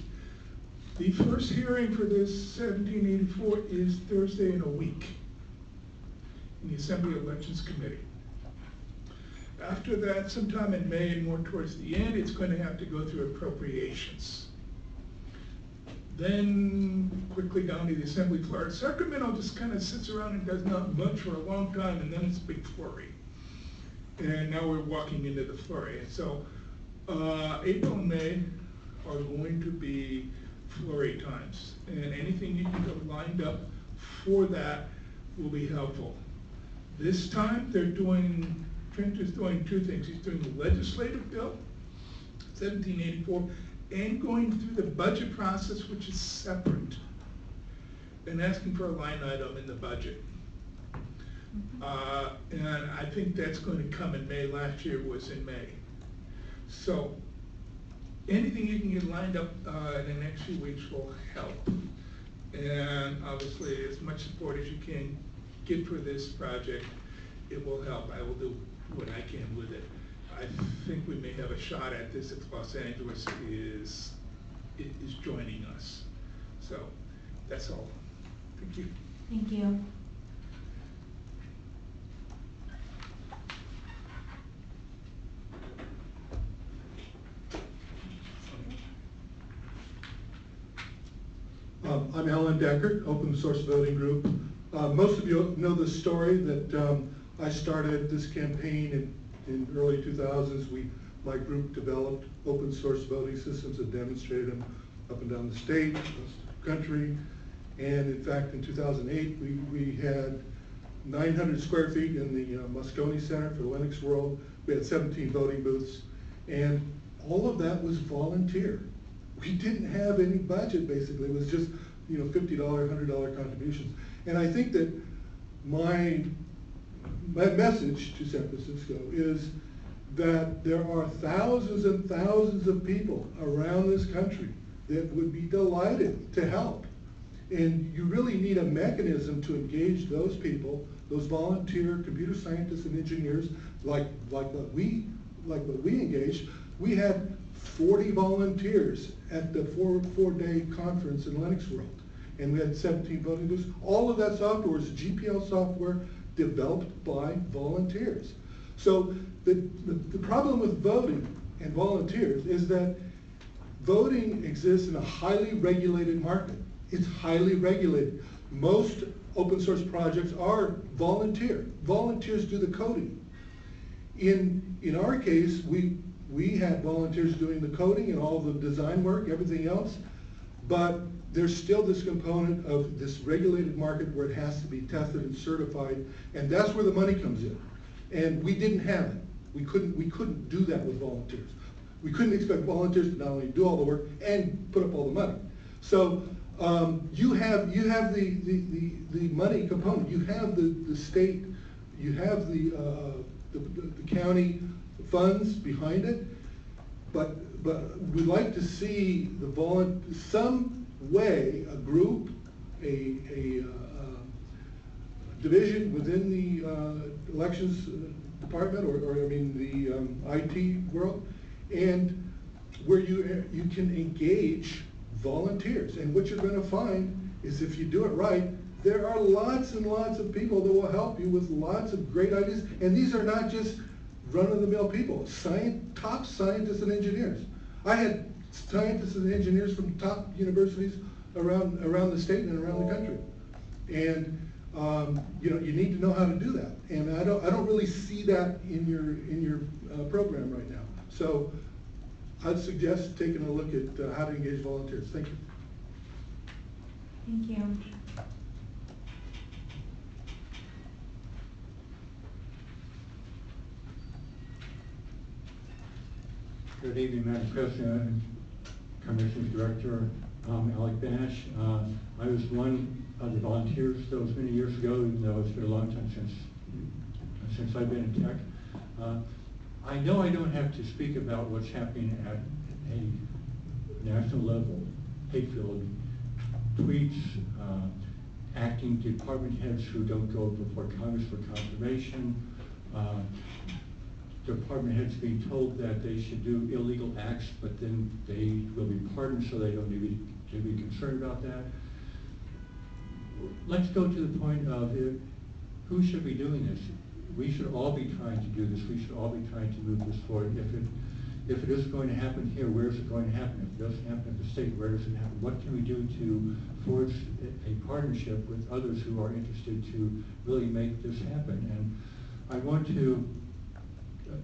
The first hearing for this 1784 is Thursday in a week in the Assembly Elections Committee. After that, sometime in May and more towards the end, it's going to have to go through appropriations. Then quickly down to the Assembly floor. Sacramento just kind of sits around and does not much for a long time, and then it's a big flurry. And now we're walking into the flurry. So April and May are going to be flurry times, and anything you can get lined up for that will be helpful. This time Trent is doing 2 things. He's doing the legislative bill, 1784, and going through the budget process, which is separate, and asking for a line item in the budget. And I think that's going to come in May. Last year was in May. So anything you can get lined up in the next few weeks will help. And obviously, as much support as you can get for this project, it will help. I will do what I can with it. I think we may have a shot at this if Los Angeles is joining us. So that's all. Thank you. Thank you. I'm Alan Deckert, Open Source Voting Group. Most of you know the story that I started this campaign in early 2000s. My group developed open source voting systems and demonstrated them up and down the state, across the country. And in fact, in 2008, we had 900 square feet in the Moscone Center for Linux World. We had 17 voting booths, and all of that was volunteer. We didn't have any budget, basically. It was just, $50, $100 contributions. And I think that my message to San Francisco is that there are thousands and thousands of people around this country that would be delighted to help. And you really need a mechanism to engage those people, those volunteer computer scientists and engineers, like what we engaged. We had 40 volunteers at the four-day conference in Linux World, and we had 17 voting booths. All of that software was GPL software developed by volunteers. So the problem with voting and volunteers is that voting exists in a highly regulated market. It's highly regulated. Most open source projects are volunteer. Volunteers do the coding. In our case, we had volunteers doing the coding and all the design work, everything else, but there's still this component of this regulated market where it has to be tested and certified, and that's where the money comes in. And we didn't have it. We couldn't do that with volunteers. We couldn't expect volunteers to not only do all the work and put up all the money. So you have the money component. You have the state. You have the county funds behind it. But we'd like to see some way, a group, a division within the elections department, or I mean the IT world, and where you can engage volunteers. And what you're going to find is if you do it right, there are lots and lots of people that will help you with lots of great ideas. And these are not just run-of-the-mill people, top scientists and engineers. I had scientists and engineers from top universities around the state and around the country. And you know, you need to know how to do that. And I don't really see that in your program right now. So I'd suggest taking a look at how to engage volunteers. Thank you. Thank you. Good evening, Madam President and Commission's Director. Alec Bash. I was one of the volunteers those many years ago, even though it's been a long time since I've been in tech. I know I don't have to speak about what's happening at a national level, hate-filled tweets, acting department heads who don't go before Congress for confirmation, department heads being told that they should do illegal acts, but then they will be pardoned, so they don't need to be concerned about that. Let's go to the point of who should be doing this. We should all be trying to do this. We should all be trying to move this forward. If it is going to happen here, where is it going to happen? If it doesn't happen at the state, where does it happen? What can we do to forge a partnership with others who are interested to really make this happen? And I want to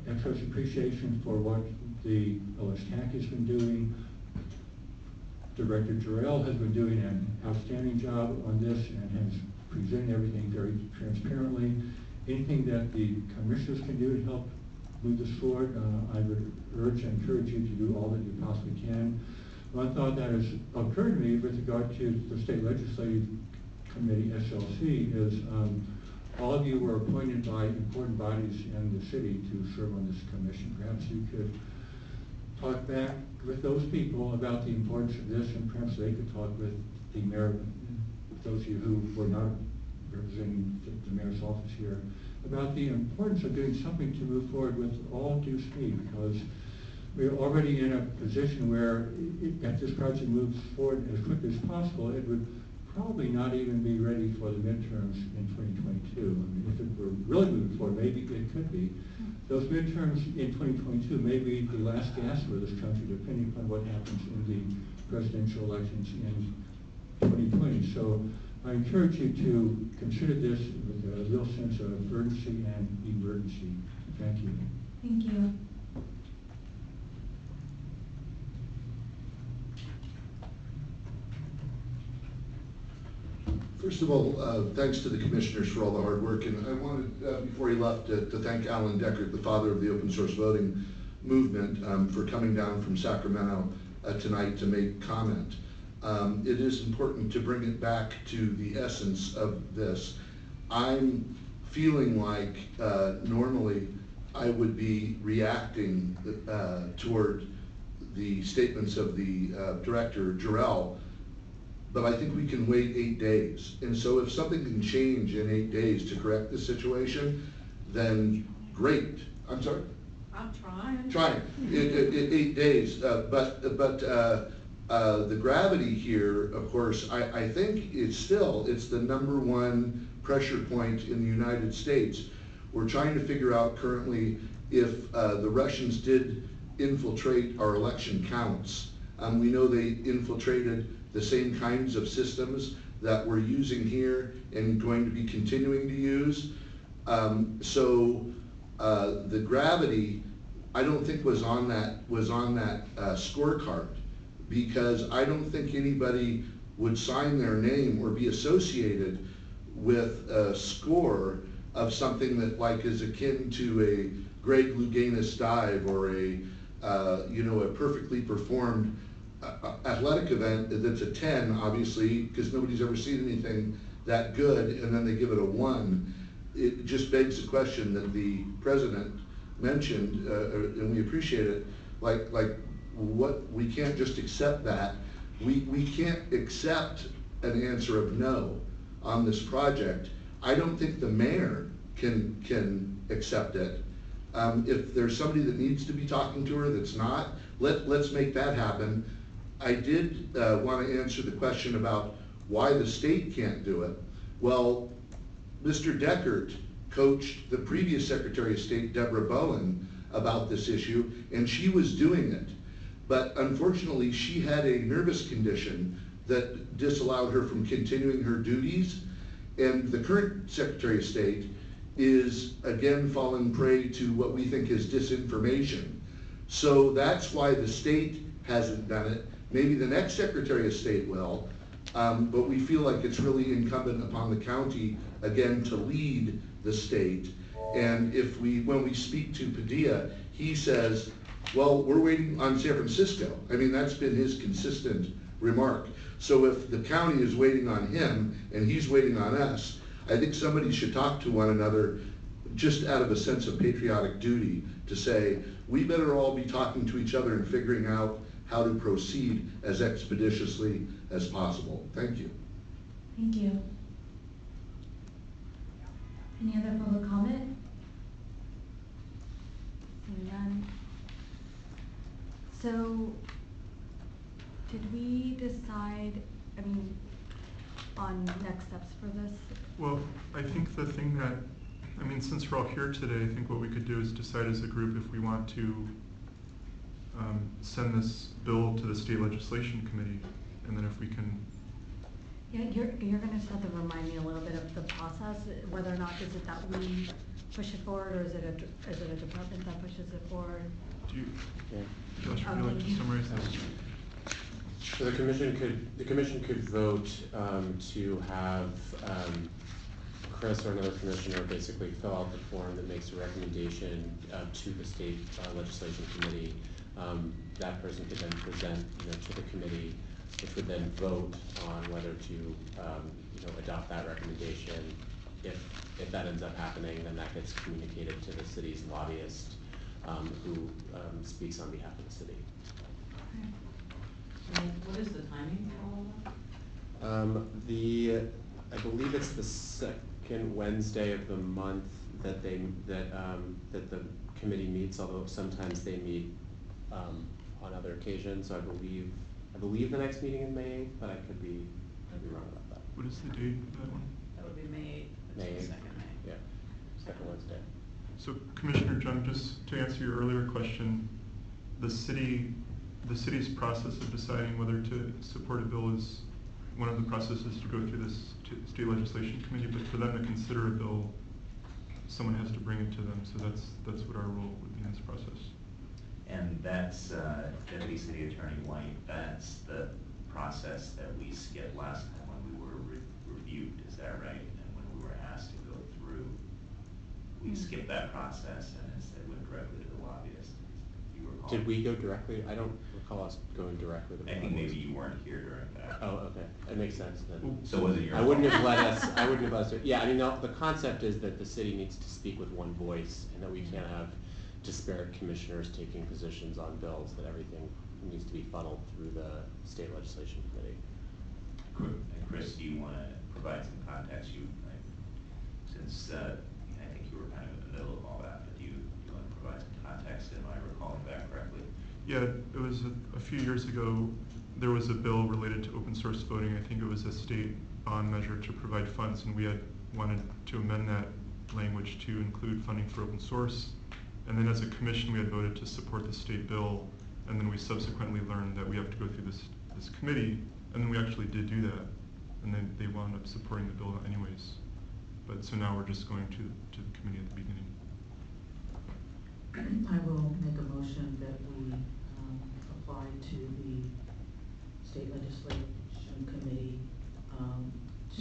express appreciation for what the OSTAC has been doing. Director Jarrell has been doing an outstanding job on this and has presented everything very transparently. Anything that the commissioners can do to help move this forward, I would urge and encourage you to do all that you possibly can. One thought that has occurred to me with regard to the State Legislative Committee, SLC, is all of you were appointed by important bodies in the city to serve on this commission. Perhaps you could talk back with those people about the importance of this, and perhaps they could talk with the mayor, those of you who were not representing the mayor's office here, about the importance of doing something to move forward with all due speed, because we're already in a position where if this project moves forward as quickly as possible, it would probably not even be ready for the midterms in 2022. I mean, if it were really moving forward, maybe it could be. Those midterms in 2022 may be the last gasp for this country, depending upon what happens in the presidential elections in 2020. So I encourage you to consider this with a real sense of urgency and emergency. Thank you. Thank you. First of all, thanks to the commissioners for all the hard work, and I wanted, before he left, to thank Alan Deckert, the father of the open source voting movement, for coming down from Sacramento tonight to make comment. It is important to bring it back to the essence of this. I'm feeling like normally I would be reacting toward the statements of the director, Jarrell, but I think we can wait 8 days. And so if something can change in 8 days to correct this situation, then great. I'm sorry? I'm trying. Trying, 8 days. But the gravity here, of course, I think it's the #1 pressure point in the United States. We're trying to figure out currently if the Russians did infiltrate our election counts. We know they infiltrated the same kinds of systems that we're using here and going to be continuing to use. So the gravity, I don't think was on that scorecard, because I don't think anybody would sign their name or be associated with a score of something that like is akin to a Greg Louganis dive or a perfectly performed athletic event that's a 10, obviously, because nobody's ever seen anything that good, and then they give it a 1. It just begs the question that the president mentioned, and we appreciate it, like what, we can't just accept that. We can't accept an answer of no on this project. I don't think the mayor can accept it. If there's somebody that needs to be talking to her that's not, let's make that happen. I did want to answer the question about why the state can't do it. Well, Mr. Deckert coached the previous Secretary of State, Deborah Bowen, about this issue, and she was doing it. But unfortunately, she had a nervous condition that disallowed her from continuing her duties. And the current Secretary of State is again fallen prey to what we think is disinformation. So that's why the state hasn't done it. Maybe the next Secretary of State will, but we feel like it's really incumbent upon the county, again, to lead the state. And when we speak to Padilla, he says, well, we're waiting on San Francisco. I mean, that's been his consistent remark. So if the county is waiting on him and he's waiting on us, I think somebody should talk to one another just out of a sense of patriotic duty to say, we better all be talking to each other and figuring out how to proceed as expeditiously as possible. Thank you. Thank you. Any other public comment? Seeing none. So, did we decide, on next steps for this? Well, I think the thing that, since we're all here today, I think what we could do is decide as a group if we want to send this bill to the state legislation committee, and then if we can. Yeah, you're gonna just have to remind me a little bit of the process, whether or not is it that we push it forward, or is it a department that pushes it forward? Do you, Josh, would you like to summarize this? So the commission could vote to have Chris or another commissioner basically fill out the form that makes a recommendation to the state legislation committee. That person could then present, to the committee, which would then vote on whether to, adopt that recommendation. If that ends up happening, then that gets communicated to the city's lobbyist, who speaks on behalf of the city. And what is the timing for all of that? I believe it's the second Wednesday of the month that the committee meets, although sometimes they meet on other occasions. So I believe the next meeting in May, but I could be wrong about that. What is the date of that one? That would be May 8th. May 8th. Second May. Yeah, second Wednesday. So Commissioner Jung, just to answer your earlier question, the city's process of deciding whether to support a bill is one of the processes to go through this state legislation committee, but for them to consider a bill, someone has to bring it to them. So that's what our role would be in this process. And that's, Deputy City Attorney White, that's the process that we skipped last time when we were reviewed, is that right? And when we were asked to go through, we skipped that process and instead went directly to the lobbyist. If you recall. Did we go directly? I don't recall us going directly to the lobbyist. I think maybe you weren't here during that. Oh, okay, that makes sense then. So was it your I wouldn't have let us, yeah, the concept is that the city needs to speak with one voice, and that we can't have disparate commissioners taking positions on bills, that everything needs to be funneled through the state legislation committee. And Chris, do you want to provide some context? Since I think you were kind of in the middle of all that, but do you want to provide some context? Am I recalling that correctly? Yeah, it was a few years ago, there was a bill related to open source voting. I think it was a state bond measure to provide funds, and we had wanted to amend that language to include funding for open source. And then as a commission, we had voted to support the state bill, and then we subsequently learned that we have to go through this committee, and then we actually did do that, and then they wound up supporting the bill anyways. But so now we're just going to the committee at the beginning. I will make a motion that we apply to the state legislation committee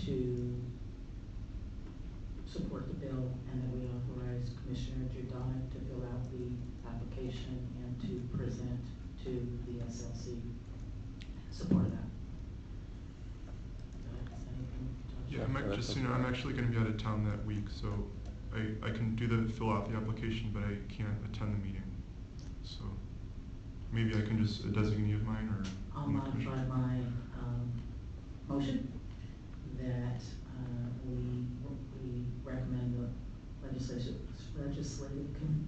to support the bill, and that we authorize Commissioner Judonic to fill out the application and to present to the SLC support of that. Yeah, I'm actually going to be out of town that week, so I can fill out the application, but I can't attend the meeting. So maybe I can just, a designee of mine, or. I'll modify my motion that we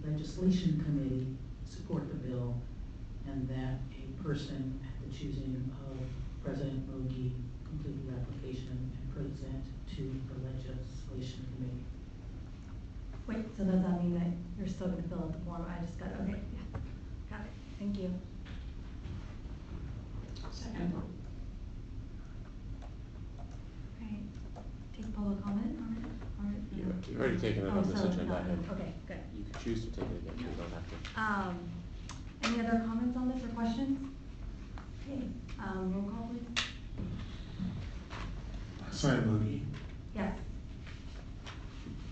legislation committee support the bill, and that a person at the choosing of President Mogi complete the application and present to the legislation committee. Wait, so does that mean that you're still gonna fill out the form? I just got, okay, yeah, got it, thank you. Second. Okay, take public comment on it, or? You've already taken it on this so agenda. not- and Okay, good. You can choose to take it again, you don't have to. Any other comments on this or questions? Okay, roll call please. President Mogi, Yes.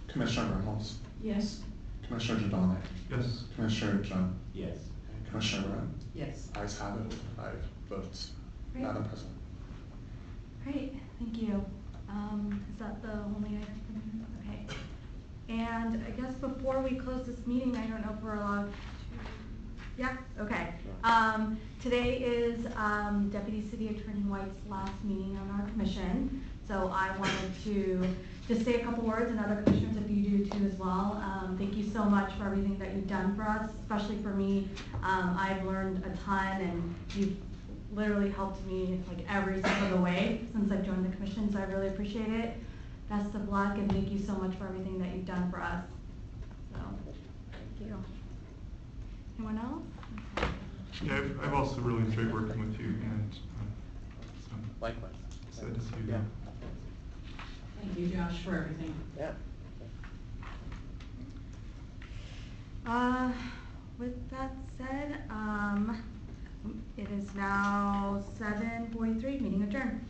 Commissioner Reynolds, Yes. Commissioner Jadonic, Yes. Commissioner Jun, Yes. and Commissioner Wren. Yes. Ayes have it with 5 votes. Great. Madam President. Great, thank you. Is that the only item from here? Okay. And I guess before we close this meeting, I don't know if we're allowed to, yeah, okay. Today is Deputy City Attorney White's last meeting on our commission. So I wanted to just say a couple words, and other commissioners, if you do too as well. Thank you so much for everything that you've done for us, especially for me. I've learned a ton, and you've literally helped me like every step of the way since I've joined the commission, so I really appreciate it. Best of luck, and thank you so much for everything that you've done for us. So, thank you. Anyone else? Yeah, I've also really enjoyed working with you, and so Likewise. excited to see you Yeah. again. Thank you, Josh, for everything. Yeah. With that said, it is now 7:43, meeting adjourned.